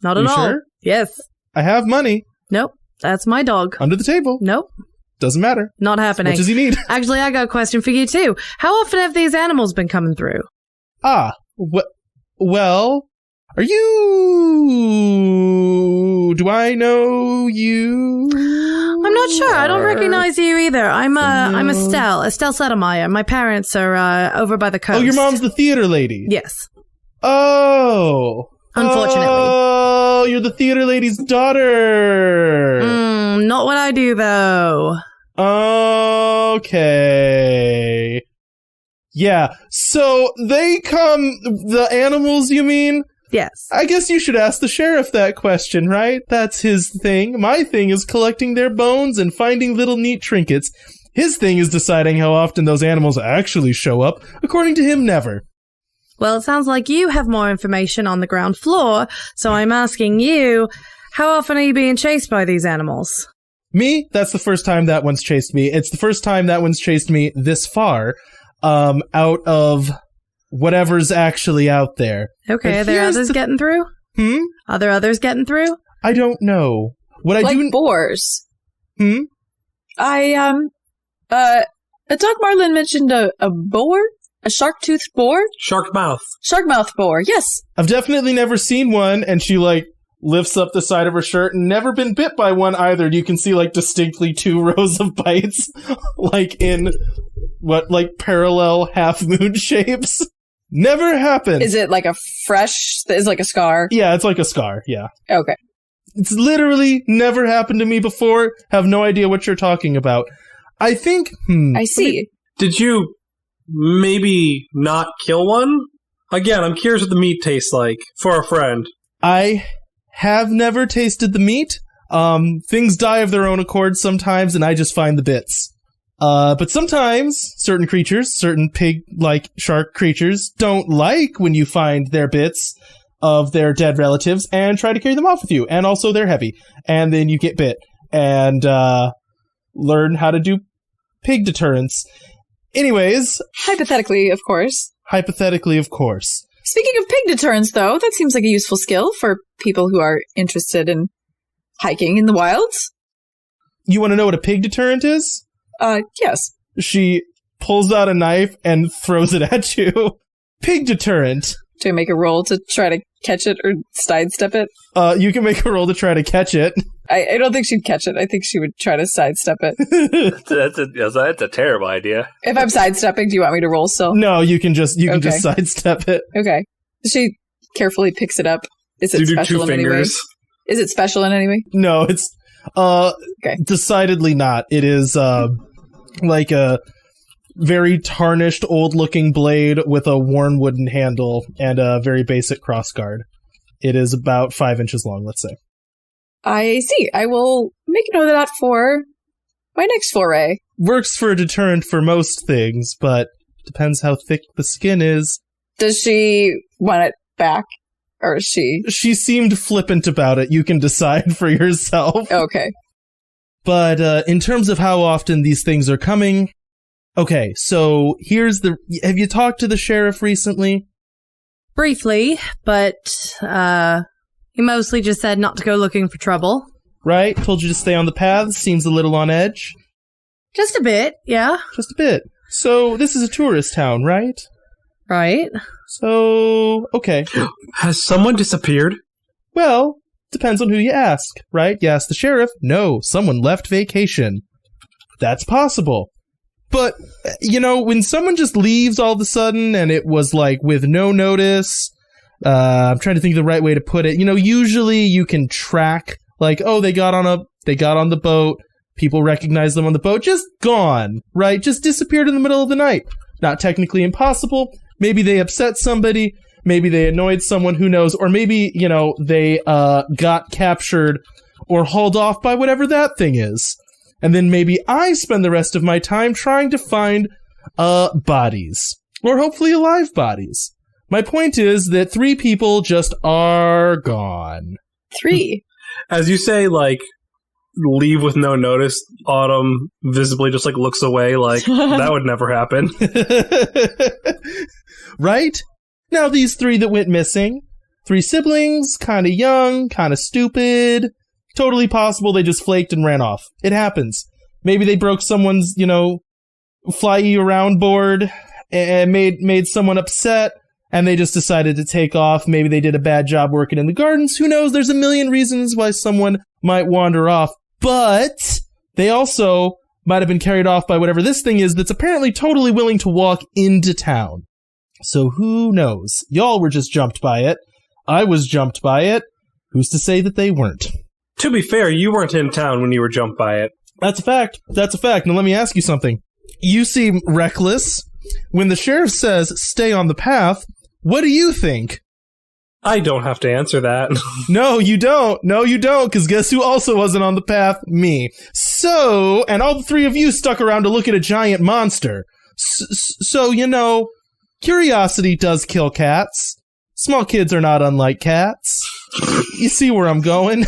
not at all. Sure? Yes. I have money. Nope, that's my dog. Under the table. Nope. Doesn't matter. Not happening. What does he need? Actually, I got a question for you too. How often have these animals been coming through? Well, are you... Do I know you? I'm not sure. I don't recognize you either. I'm Estelle. Estelle Settlemyer. My parents are over by the coast. Oh, your mom's the theater lady? Yes. Oh. Unfortunately. Oh, you're the theater lady's daughter. Not what I do, though. Okay. Yeah, so they come... The animals, you mean? Yes. I guess you should ask the sheriff that question, right? That's his thing. My thing is collecting their bones and finding little neat trinkets. His thing is deciding how often those animals actually show up. According to him, never. Well, it sounds like you have more information on the ground floor, so I'm asking you, how often are you being chased by these animals? Me? That's the first time that one's chased me. It's the first time that one's chased me this far. out of whatever's actually out there. Okay, are there others getting through? Are there others getting through? I don't know. What like I do boars. I Doc Marlin mentioned a boar? A shark-toothed boar? Shark mouth. Shark-mouth boar, yes. I've definitely never seen one, and she, like, lifts up the side of her shirt and never been bit by one either. You can see, like, distinctly 2 rows of bites, like, in, parallel half-moon shapes. Never happened. Is it like a scar? Yeah, it's like a scar, yeah. Okay. It's literally never happened to me before. Have no idea what you're talking about. I think, I see. Did you maybe not kill one? Again, I'm curious what the meat tastes like for a friend. I have never tasted the meat. Things die of their own accord sometimes, and I just find the bits. But sometimes certain creatures, certain pig-like shark creatures, don't like when you find their bits of their dead relatives and try to carry them off with you. And also they're heavy. And then you get bit. And, learn how to do pig deterrence. Anyways. Hypothetically, of course. Speaking of pig deterrence, though, that seems like a useful skill for people who are interested in hiking in the wilds. You want to know what a pig deterrent is? Yes. She pulls out a knife and throws it at you. Pig deterrent. Do I make a roll to try to catch it or sidestep it? You can make a roll to try to catch it. I don't think she'd catch it. I think she would try to sidestep it. That's a terrible idea. If I'm sidestepping, do you want me to roll still? No, you can just sidestep it. Okay. She carefully picks it up. Is it special in any way? Is it special in any way? No, it's decidedly not. It is like a very tarnished, old-looking blade with a worn wooden handle and a very basic crossguard. It is about 5 inches long, let's say. I see. I will make a note of that for my next foray. Works for a deterrent for most things, but depends how thick the skin is. Does she want it back? Or is she... She seemed flippant about it. You can decide for yourself. Okay. But in terms of how often these things are coming... Okay, so here's the... Have you talked to the sheriff recently? Briefly, but he mostly just said not to go looking for trouble. Right? Told you to stay on the paths. Seems a little on edge. Just a bit, yeah. Just a bit. So this is a tourist town, right? Right. So, okay. Has someone disappeared? Well, depends on who you ask, right? You ask the sheriff. No, someone left vacation. That's possible. But, you know, when someone just leaves all of a sudden and it was like with no notice, I'm trying to think of the right way to put it. You know, usually you can track like, oh, they got on the boat. People recognize them on the boat. Just gone, right? Just disappeared in the middle of the night. Not technically impossible. Maybe they upset somebody. Maybe they annoyed someone, who knows? Or maybe, you know, they got captured or hauled off by whatever that thing is. And then maybe I spend the rest of my time trying to find bodies. Or hopefully alive bodies. My point is that 3 people just are gone. 3? As you say, like, leave with no notice, Autumn visibly just, like, looks away like, that would never happen. Right? Now these 3 that went missing, 3 siblings, kind of young, kind of stupid... Totally possible they just flaked and ran off. It happens. Maybe they broke someone's, you know, fly-you-around board and made someone upset, and they just decided to take off. Maybe they did a bad job working in the gardens. Who knows? There's a million reasons why someone might wander off. But they also might have been carried off by whatever this thing is that's apparently totally willing to walk into town. So who knows? Y'all were just jumped by it. I was jumped by it. Who's to say that they weren't? To be fair, you weren't in town when you were jumped by it. That's a fact. That's a fact. Now let me ask you something. You seem reckless. When the sheriff says, stay on the path, what do you think? I don't have to answer that. No, you don't. No, you don't, because guess who also wasn't on the path? Me. So, and all the 3 of you stuck around to look at a giant monster. So, you know, curiosity does kill cats. Small kids are not unlike cats. You see where I'm going?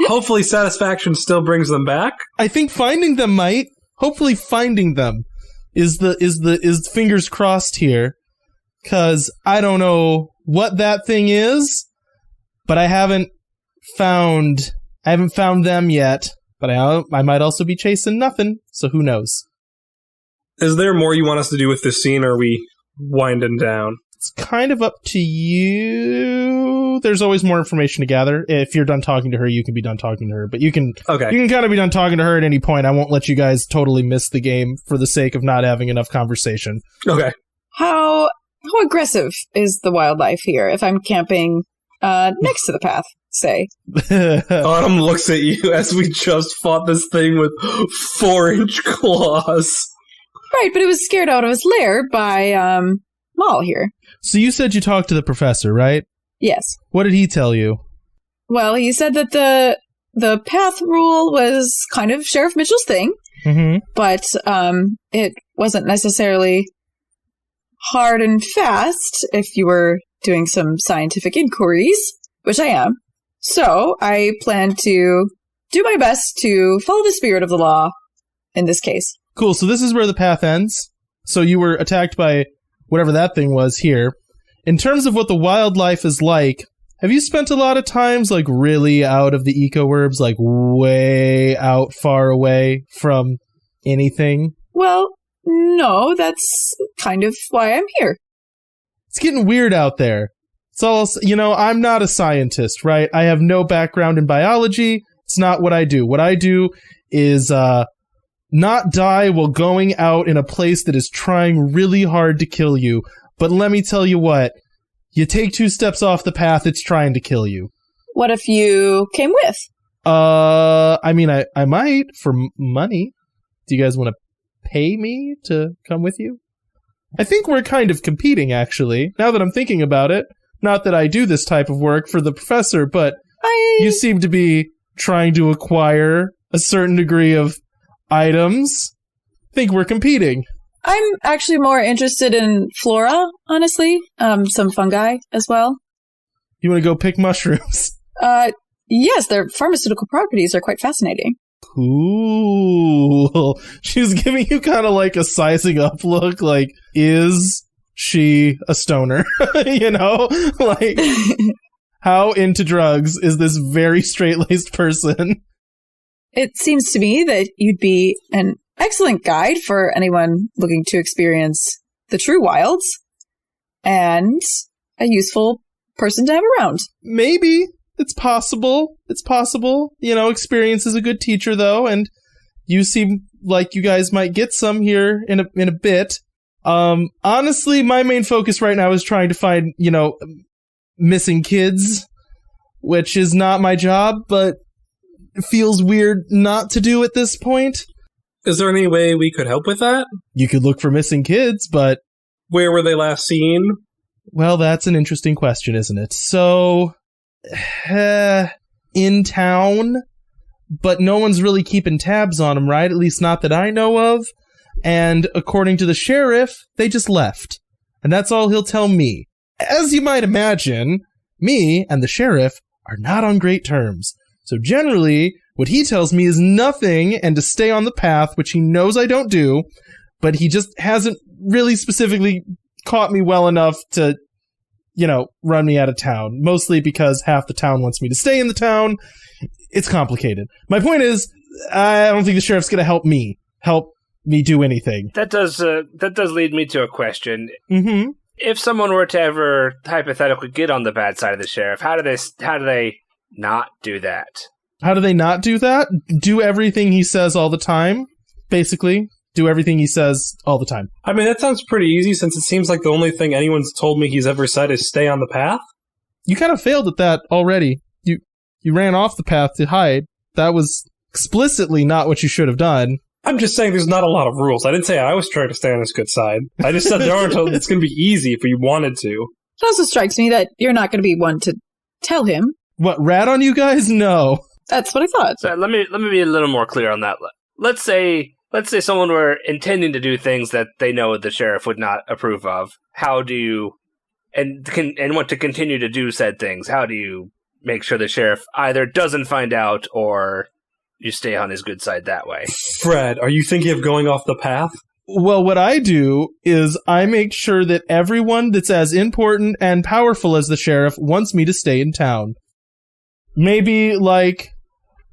Hopefully satisfaction still brings them back. I think finding them might. Hopefully finding them. is fingers crossed here, because I don't know what that thing is, but I haven't found them yet. But I might also be chasing nothing, so who knows? Is there more you want us to do with this scene, or are we winding down? It's kind of up to you. There's always more information to gather. If you're done talking to her, you can be done talking to her. But you can kind of be done talking to her at any point. I won't let you guys totally miss the game for the sake of not having enough conversation. Okay. How aggressive is the wildlife here if I'm camping next to the path, say? Autumn looks at you as we just fought this thing with 4-inch claws. Right, but it was scared out of its lair by Maul here. So you said you talked to the professor, right? Yes. What did he tell you? Well, he said that the path rule was kind of Sheriff Mitchell's thing, but it wasn't necessarily hard and fast if you were doing some scientific inquiries, which I am. So I plan to do my best to follow the spirit of the law in this case. Cool, so this is where the path ends. So you were attacked by whatever that thing was here. In terms of what the wildlife is like, have you spent a lot of times, like, really out of the eco-herbs, like, way out, far away from anything? Well, no, that's kind of why I'm here. It's getting weird out there. It's all, I'm not a scientist, right? I have no background in biology. It's not what I do. What I do is, not die while going out in a place that is trying really hard to kill you. But let me tell you what, you take 2 steps off the path, it's trying to kill you. What if you came with? I mean, I might, for money. Do you guys want to pay me to come with you? I think we're kind of competing, actually, now that I'm thinking about it. Not that I do this type of work for the professor, but you seem to be trying to acquire a certain degree of items. I think we're competing. I'm actually more interested in flora, honestly. Some fungi as well. You want to go pick mushrooms? Yes, their pharmaceutical properties are quite fascinating. Cool. She's giving you kind of like a sizing up look, like, is she a stoner? Like, how into drugs is this very straight-laced person? It seems to me that you'd be an excellent guide for anyone looking to experience the true wilds, and a useful person to have around. Maybe. It's possible. It's possible. Experience is a good teacher, though, and you seem like you guys might get some here in a bit. Honestly, my main focus right now is trying to find, missing kids, which is not my job, but it feels weird not to do at this point. Is there any way we could help with that? You could look for missing kids, but... Where were they last seen? Well, that's an interesting question, isn't it? So, in town, but no one's really keeping tabs on them, right? At least not that I know of. And according to the sheriff, they just left. And that's all he'll tell me. As you might imagine, me and the sheriff are not on great terms. So generally, what he tells me is nothing and to stay on the path, which he knows I don't do, but he just hasn't really specifically caught me well enough to, run me out of town. Mostly because half the town wants me to stay in the town. It's complicated. My point is, I don't think the sheriff's going to help me do anything. That does lead me to a question. Mm-hmm. If someone were to ever hypothetically get on the bad side of the sheriff, how do they not do that? How do they not do that? Do everything he says all the time. Basically, do everything he says all the time. I mean, that sounds pretty easy since it seems like the only thing anyone's told me he's ever said is stay on the path. You kind of failed at that already. You ran off the path to hide. That was explicitly not what you should have done. I'm just saying there's not a lot of rules. I didn't say I was trying to stay on his good side. I just said there aren't. It's going to be easy if you wanted to. It also strikes me that you're not going to be one to tell him. What, rat on you guys? No. That's what I thought. So let me be a little more clear on that. Let's say someone were intending to do things that they know the sheriff would not approve of. How do you and want to continue to do said things? How do you make sure the sheriff either doesn't find out or you stay on his good side that way? Fred, are you thinking of going off the path? Well, what I do is I make sure that everyone that's as important and powerful as the sheriff wants me to stay in town. Maybe, like,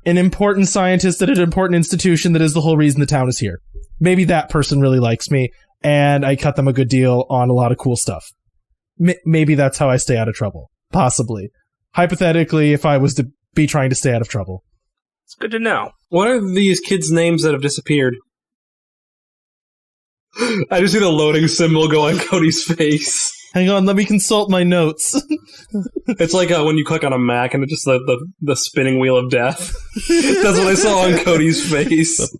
an important scientist at an important institution that is the whole reason the town is here. Maybe that person really likes me, and I cut them a good deal on a lot of cool stuff. Maybe that's how I stay out of trouble. Possibly. Hypothetically, if I was to be trying to stay out of trouble. It's good to know. What are these kids' names that have disappeared? I just see the loading symbol go on Cody's face. Hang on, let me consult my notes. It's like when you click on a Mac and it's just the spinning wheel of death. That's what I saw on Cody's face.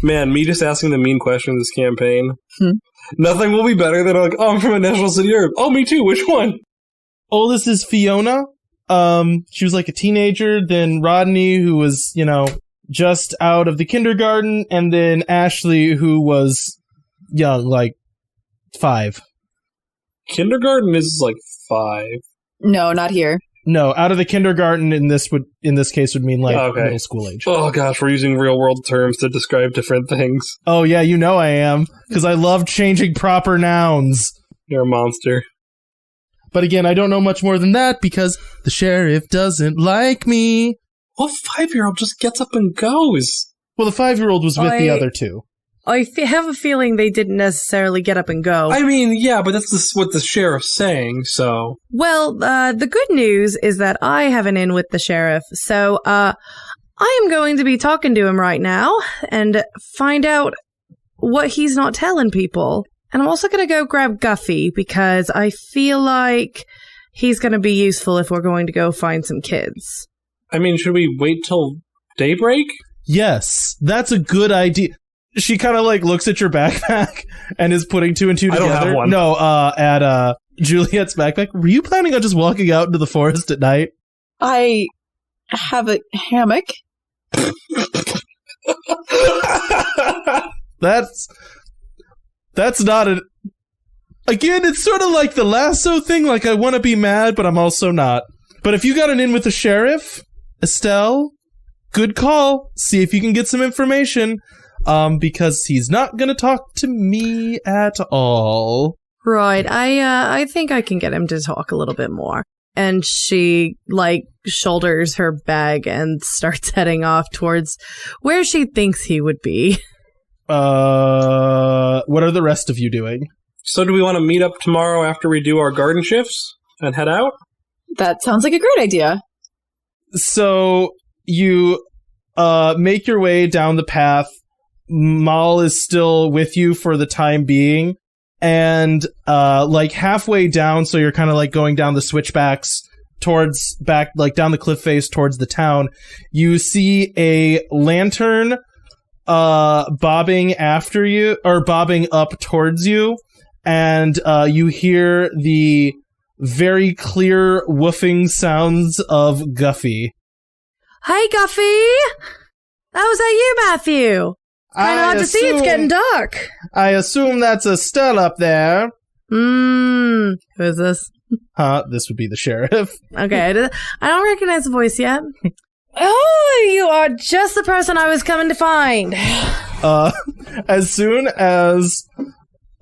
Man, me just asking the mean question in this campaign. Nothing will be better than like, oh, I'm from a national city herb. Oh, me too. Which one? Oldest is Fiona. She was like a teenager. Then Rodney, who was, just out of the kindergarten. And then Ashley, who was young, like 5. Kindergarten is like 5. No, not here. No, out of the kindergarten in this case would mean like middle school age. Oh gosh, we're using real world terms to describe different things. Oh yeah, I am, because I love changing proper nouns. You're a monster. But again, I don't know much more than that because the sheriff doesn't like me. What 5-year-old just gets up and goes? Well, the 5-year-old was with the other 2. I have a feeling they didn't necessarily get up and go. I mean, yeah, but that's what the sheriff's saying, so... Well, the good news is that I have an in with the sheriff, so I am going to be talking to him right now and find out what he's not telling people. And I'm also going to go grab Guffy because I feel like he's going to be useful if we're going to go find some kids. I mean, should we wait till daybreak? Yes, that's a good idea. She kind of like looks at your backpack and is putting 2 and 2 together. I don't have one. No, at Juliet's backpack. Were you planning on just walking out into the forest at night? I have a hammock. That's not a... Again, it's sort of like the lasso thing, like I want to be mad, but I'm also not. But if you got an in with the sheriff, Estelle, good call. See if you can get some information. Because he's not gonna talk to me at all. Right. I think I can get him to talk a little bit more. And she, shoulders her bag and starts heading off towards where she thinks he would be. What are the rest of you doing? So do we want to meet up tomorrow after we do our garden shifts and head out? That sounds like a great idea. So you, make your way down the path. Mal is still with you for the time being, and halfway down, so you're kind of like going down the switchbacks towards back, like down the cliff face towards the town. You see a lantern bobbing after you, or bobbing up towards you, and you hear the very clear woofing sounds of Guffy. Hey, Guffy! Oh, is that you, Matthew? Kind of hard to see, it's getting dark. I assume that's Estelle up there. Who is this? This would be the sheriff. Okay, I don't recognize the voice yet. Oh, you are just the person I was coming to find. As soon as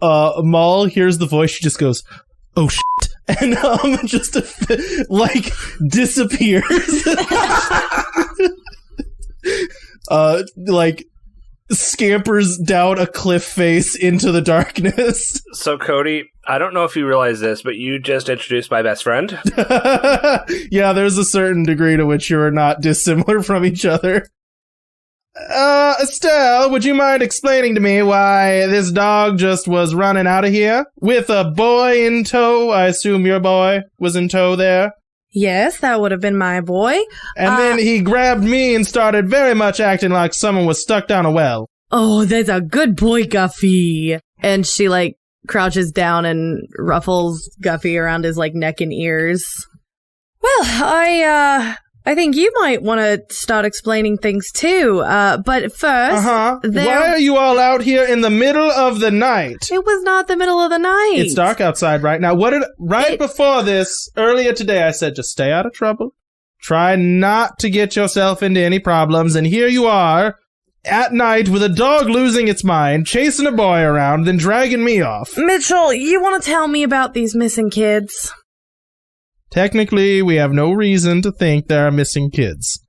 Mal hears the voice, she just goes, "Oh shit," and just disappears. Scampers down a cliff face into the darkness. So, Cody, I don't know if you realize this, but you just introduced my best friend. Yeah, there's a certain degree to which you are not dissimilar from each other. Estelle, would you mind explaining to me why this dog just was running out of here with a boy in tow? I assume your boy was in tow there. Yes, that would have been my boy. And then he grabbed me and started very much acting like someone was stuck down a well. Oh, there's a good boy, Guffy. And she, crouches down and ruffles Guffy around his, neck and ears. Well, I think you might want to start explaining things too. But first, why are you all out here in the middle of the night? It was not the middle of the night. It's dark outside right now. Before this, earlier today, I said just stay out of trouble. Try not to get yourself into any problems. And here you are. at night with a dog losing its mind, chasing a boy around, then dragging me off. Mitchell, you want to tell me about these missing kids? Technically, we have no reason to think there are missing kids.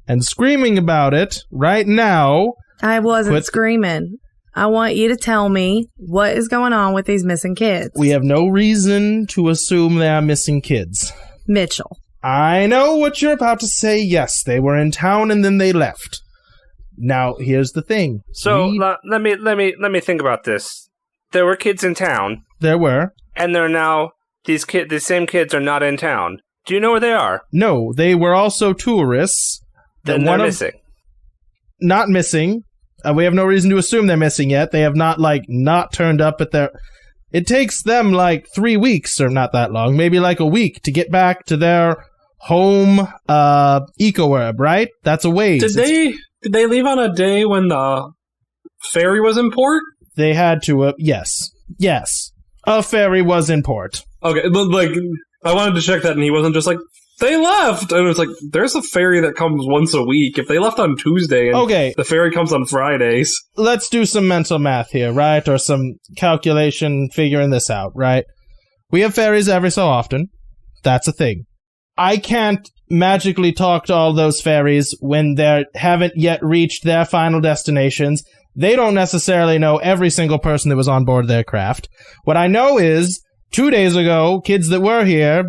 And screaming about it right now... I wasn't screaming. I want you to tell me what is going on with these missing kids. We have no reason to assume they are missing kids. Mitchell. I know what you're about to say. Yes, they were in town and then they left. Now, here's the thing. So let me think about this. There were kids in town. There were. And they're now these same kids are not in town. Do you know where they are? No, they were also tourists. Then they're missing. Not missing. We have no reason to assume they're missing yet. They have not turned up at their... It takes them 3 weeks, or not that long, maybe a week to get back to their home eco-herb, right? That's a ways. Did they leave on a day when the ferry was in port? They had to, yes. Yes. A ferry was in port. Okay, but I wanted to check that, and he wasn't just they left! And it's there's a ferry that comes once a week. If they left on Tuesday, and the ferry comes on Fridays. Let's do some mental math here, right? Or some calculation figuring this out, right? We have ferries every so often. That's a thing. I can't magically talk to all those ferries when they haven't yet reached their final destinations. They don't necessarily know every single person that was on board their craft. What I know is, 2 days ago, kids that were here,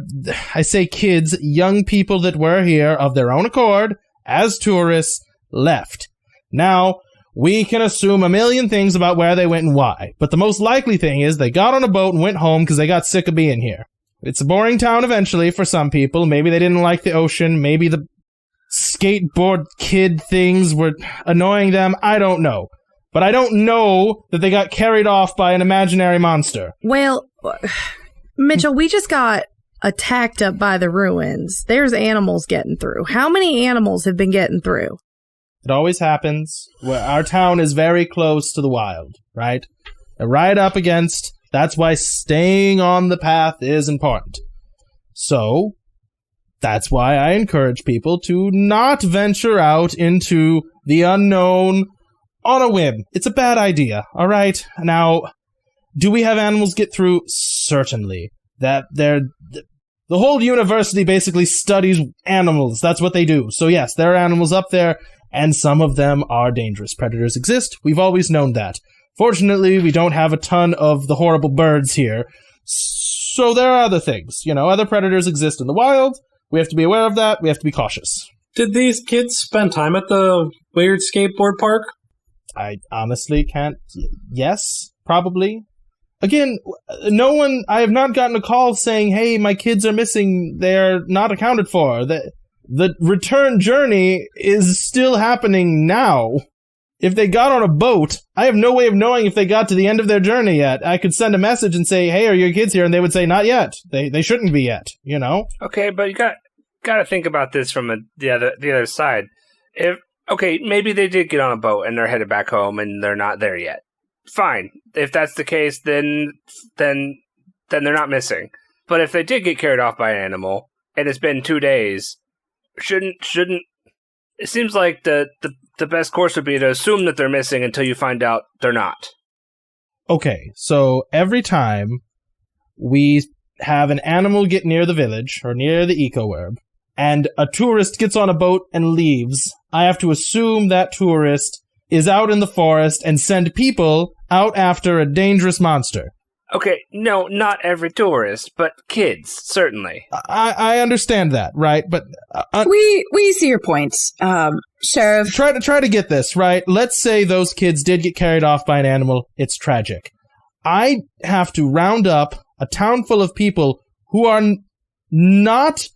I say kids, young people that were here of their own accord, as tourists, left. Now, we can assume a million things about where they went and why, but the most likely thing is they got on a boat and went home because they got sick of being here. It's a boring town eventually for some people. Maybe they didn't like the ocean. Maybe the skateboard kid things were annoying them. I don't know. But I don't know that they got carried off by an imaginary monster. Well, Mitchell, we just got attacked up by the ruins. There's animals getting through. How many animals have been getting through? It always happens. Our town is very close to the wild, right? Right up against. That's why staying on the path is important. So, that's why I encourage people to not venture out into the unknown on a whim. It's a bad idea, all right? Now, do we have animals get through? Certainly. The whole university basically studies animals. That's what they do. So yes, there are animals up there, and some of them are dangerous. Predators exist. We've always known that. Fortunately, we don't have a ton of the horrible birds here. So there are other things. Other predators exist in the wild. We have to be aware of that. We have to be cautious. Did these kids spend time at the weird skateboard park? I honestly can't... Yes, probably. Again, I have not gotten a call saying, hey, my kids are missing, they're not accounted for. The return journey is still happening now. If they got on a boat, I have no way of knowing if they got to the end of their journey yet. I could send a message and say, hey, are your kids here? And they would say, not yet. They shouldn't be yet, Okay, but you got to think about this from the other side. Maybe they did get on a boat and they're headed back home and they're not there yet. Fine. If that's the case, then they're not missing. But if they did get carried off by an animal and it's been 2 days, shouldn't it seems like the best course would be to assume that they're missing until you find out they're not. Okay, so every time we have an animal get near the village or near the eco-herb and a tourist gets on a boat and leaves, I have to assume that tourist is out in the forest and send people out after a dangerous monster. Okay, no, not every tourist, but kids, certainly. I understand that, right? But we see your points, Sheriff. Try to get this, right? Let's say those kids did get carried off by an animal. It's tragic. I have to round up a town full of people who are not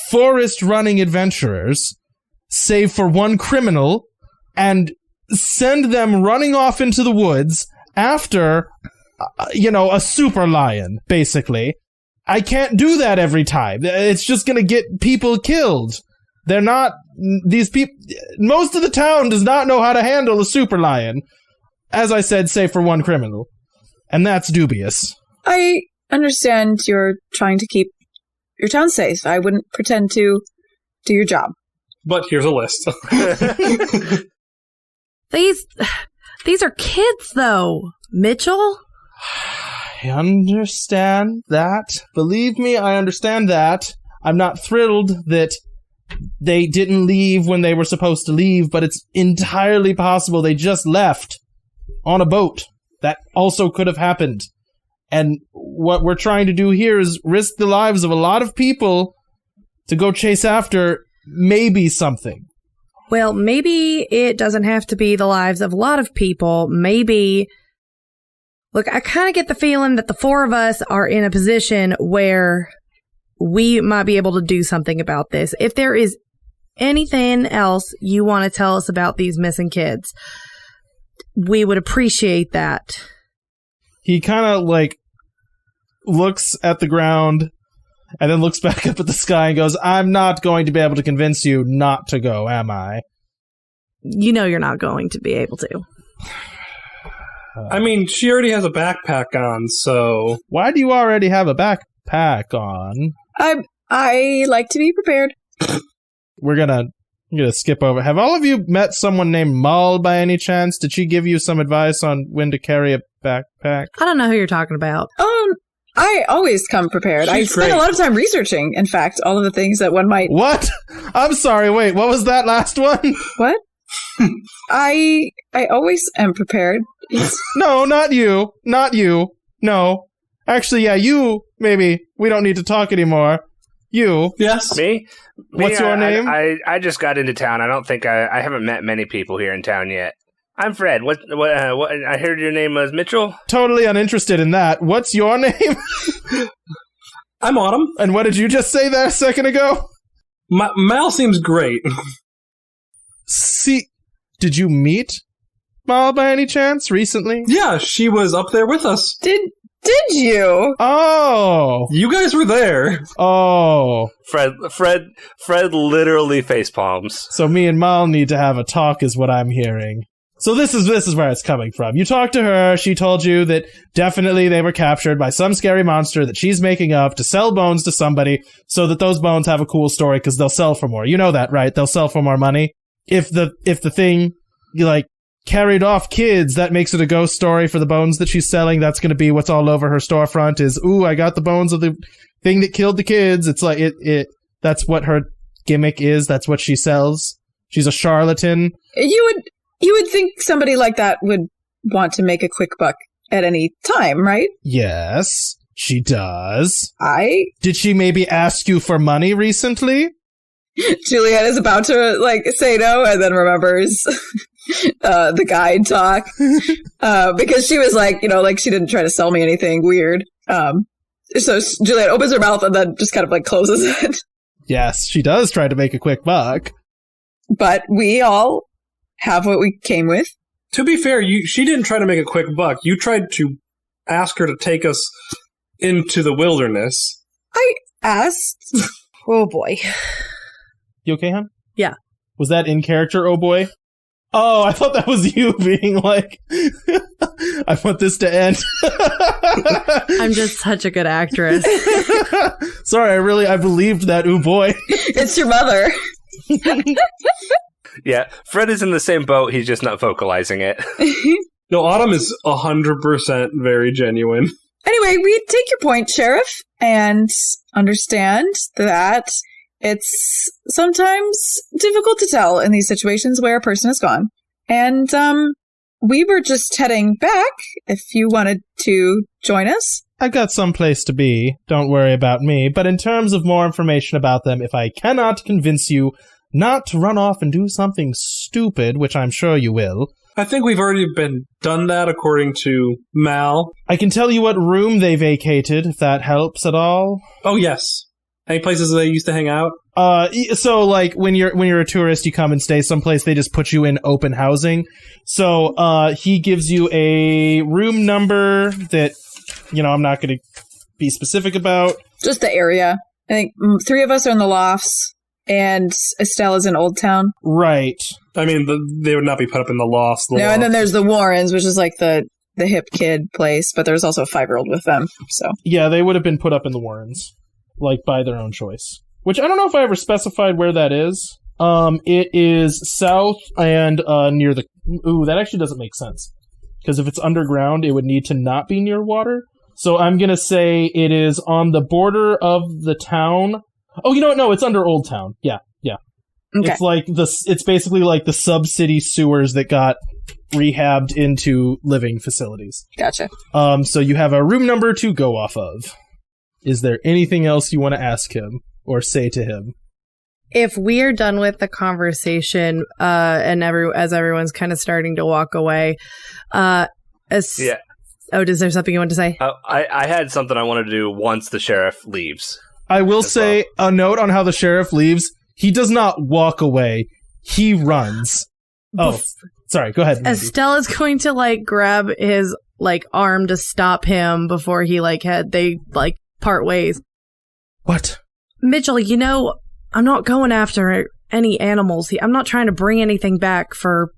forest-running adventurers, save for one criminal, and send them running off into the woods after, a super lion, basically. I can't do that every time. It's just gonna get people killed. They're not... These people... Most of the town does not know how to handle a super lion. As I said, save for one criminal. And that's dubious. I understand you're trying to keep your town safe. I wouldn't pretend to do your job. But here's a list. These are kids, though, Mitchell. I understand that. Believe me, I understand that. I'm not thrilled that they didn't leave when they were supposed to leave, but it's entirely possible they just left on a boat. That also could have happened. And what we're trying to do here is risk the lives of a lot of people to go chase after maybe something. Well, maybe it doesn't have to be the lives of a lot of people. Maybe... Look, I kind of get the feeling that the four of us are in a position where we might be able to do something about this. If there is anything else you want to tell us about these missing kids, we would appreciate that. He kind of, looks at the ground and then looks back up at the sky and goes, I'm not going to be able to convince you not to go, am I? You know you're not going to be able to. I mean, she already has a backpack on, so... Why do you already have a backpack on? I like to be prepared. I'm gonna skip over. Have all of you met someone named Mull by any chance? Did she give you some advice on when to carry a backpack? I don't know who you're talking about. I always come prepared. I spend a lot of time researching, in fact, all of the things that one might... What? I'm sorry, wait, what was that last one? What? I always am prepared. No, not you. Not you. No. Actually, yeah, you, maybe. We don't need to talk anymore. You. Yes. Me? What's your name? I just got into town. I don't think I haven't met many people here in town yet. I'm Fred. What I heard your name was Mitchell? Totally uninterested in that. What's your name? I'm Autumn. And what did you just say there a second ago? Mal seems great. See, did you meet Mal by any chance recently? Yeah, she was up there with us. Did you? Oh. You guys were there. Oh. Fred literally face palms. So me and Mal need to have a talk is what I'm hearing. So this is where it's coming from. You talked to her, she told you that definitely they were captured by some scary monster that she's making up to sell bones to somebody so that those bones have a cool story because they'll sell for more. You know that, right? They'll sell for more money. If the thing, carried off kids, that makes it a ghost story for the bones that she's selling. That's going to be what's all over her storefront is, ooh, I got the bones of the thing that killed the kids. It's like, that's what her gimmick is. That's what she sells. She's a charlatan. You would think somebody like that would want to make a quick buck at any time, right? Yes, she does. Did she maybe ask you for money recently? Juliet is about to, say no, and then remembers the guide talk. Because she was she didn't try to sell me anything weird. So Juliet opens her mouth and then just kind of, closes it. Yes, she does try to make a quick buck. But we all have what we came with. To be fair, she didn't try to make a quick buck. You tried to ask her to take us into the wilderness. I asked. Oh, boy. You okay, hon? Yeah. Was that in character, oh boy? Oh, I thought that was you being like, I want this to end. I'm just such a good actress. Sorry, I believed that, oh boy. It's your mother. Yeah, Fred is in the same boat, he's just not vocalizing it. No, Autumn is 100% very genuine. Anyway, we take your point, Sheriff, and understand that it's sometimes difficult to tell in these situations where a person is gone. And we were just heading back if you wanted to join us. I got someplace to be. Don't worry about me. But in terms of more information about them, if I cannot convince you not to run off and do something stupid, which I'm sure you will. I think we've already done that according to Mal. I can tell you what room they vacated, if that helps at all. Oh, yes. Any places they used to hang out? So when you're a tourist, you come and stay someplace, they just put you in open housing. So, he gives you a room number that, I'm not going to be specific about. Just the area. I think 3 of us are in the lofts, and Estelle is in Old Town. Right. I mean, they would not be put up in the loft. No, and then there's the Warrens, which is the hip kid place, but there's also a 5-year-old with them, so. Yeah, they would have been put up in the Warrens. By their own choice. Which I don't know if I ever specified where that is. It is south and near the Ooh, that actually doesn't make sense. Because if it's underground, it would need to not be near water. So I'm going to say it is on the border of the town. Oh, you know what? No, it's under Old Town. Yeah. Okay. It's basically like the sub-city sewers that got rehabbed into living facilities. Gotcha. So you have a room number to go off of. Is there anything else you want to ask him or say to him? If we are done with the conversation, and as everyone's kind of starting to walk away, Oh, is there something you want to say? I had something I wanted to do once the sheriff leaves. I will say a note on how the sheriff leaves. He does not walk away. He runs. Oh, sorry. Go ahead. Estelle is going to grab his arm to stop him before he they part ways. What? Mitchell, I'm not going after any animals. I'm not trying to bring anything back for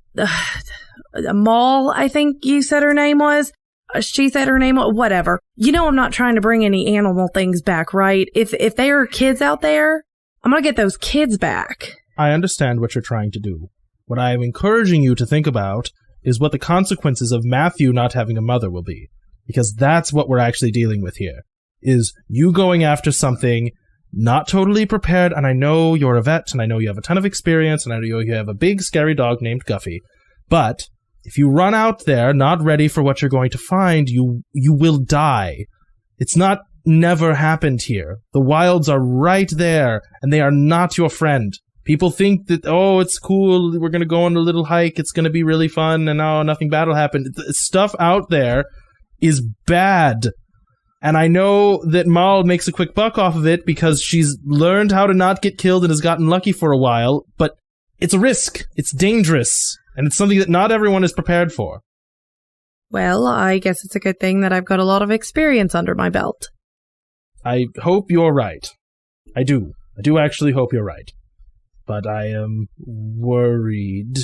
Maul, I think you said her name was. She said her name, whatever. I'm not trying to bring any animal things back, right? If there are kids out there, I'm going to get those kids back. I understand what you're trying to do. What I am encouraging you to think about is what the consequences of Matthew not having a mother will be. Because that's what we're actually dealing with here. Is you going after something not totally prepared, and I know you're a vet, and I know you have a ton of experience, and I know you have a big scary dog named Guffy. But if you run out there not ready for what you're going to find, you will die. It's not never happened here. The wilds are right there, and they are not your friend. People think that, oh, it's cool, we're going to go on a little hike, it's going to be really fun, and oh, nothing bad will happen. The stuff out there is bad. And I know that Mal makes a quick buck off of it because she's learned how to not get killed and has gotten lucky for a while, but it's a risk. It's dangerous. And it's something that not everyone is prepared for. Well, I guess it's a good thing that I've got a lot of experience under my belt. I hope you're right. I do. I do actually hope you're right. But I am worried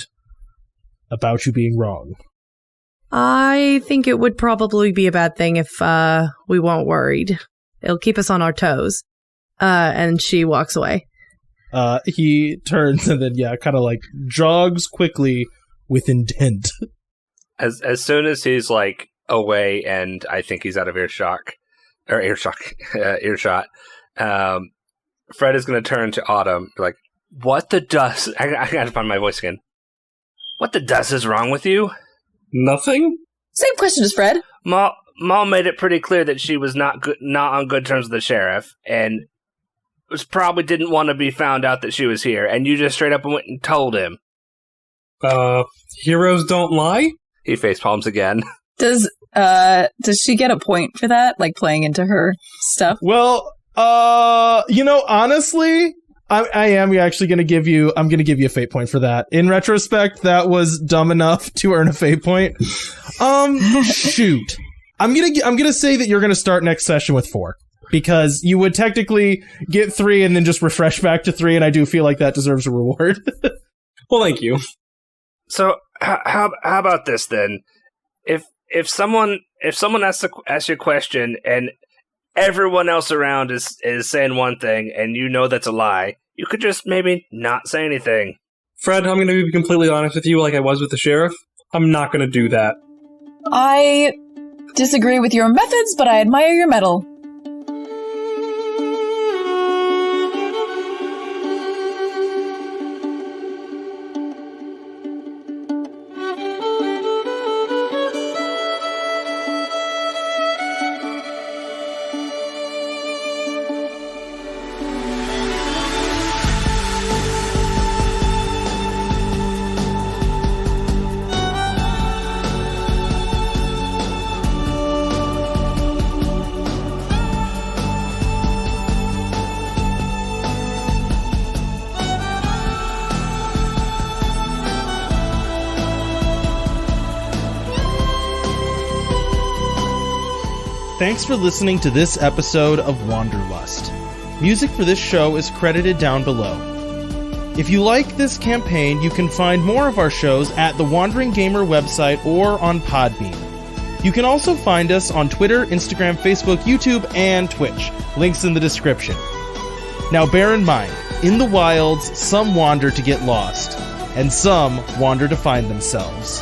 about you being wrong. I think it would probably be a bad thing if we weren't worried. It'll keep us on our toes. And she walks away. He turns and then, kind of jogs quickly with intent. As soon as he's away and I think he's out of earshot, Fred is going to turn to Autumn, be like, what the dust? I got to find my voice again. What the dust is wrong with you? Nothing? Same question as Fred. Maul made it pretty clear that she was not on good terms with the sheriff, and probably didn't want to be found out that she was here, and you just straight up went and told him. Heroes don't lie? He facepalms again. Does she get a point for that? Playing into her stuff? Well, honestly, I am actually going to give you a fate point for that. In retrospect, that was dumb enough to earn a fate point. Shoot. I'm going to say that you're going to start next session with 4. Because you would technically get 3 and then just refresh back to 3, and I do feel like that deserves a reward. Well, thank you. So, how about this then? If someone asks you a question and everyone else around is saying one thing and you know that's a lie, you could just maybe not say anything. Fred, I'm going to be completely honest with you like I was with the sheriff. I'm not going to do that. I disagree with your methods, but I admire your mettle. Thanks for listening to this episode of Wanderlust. Music for this show is credited down below. If you like this campaign, you can find more of our shows at the Wandering Gamer website or on Podbean. You can also find us on Twitter, Instagram, Facebook, YouTube, and Twitch. Links in the description. Now bear in mind, in the wilds, some wander to get lost. and some wander to find themselves.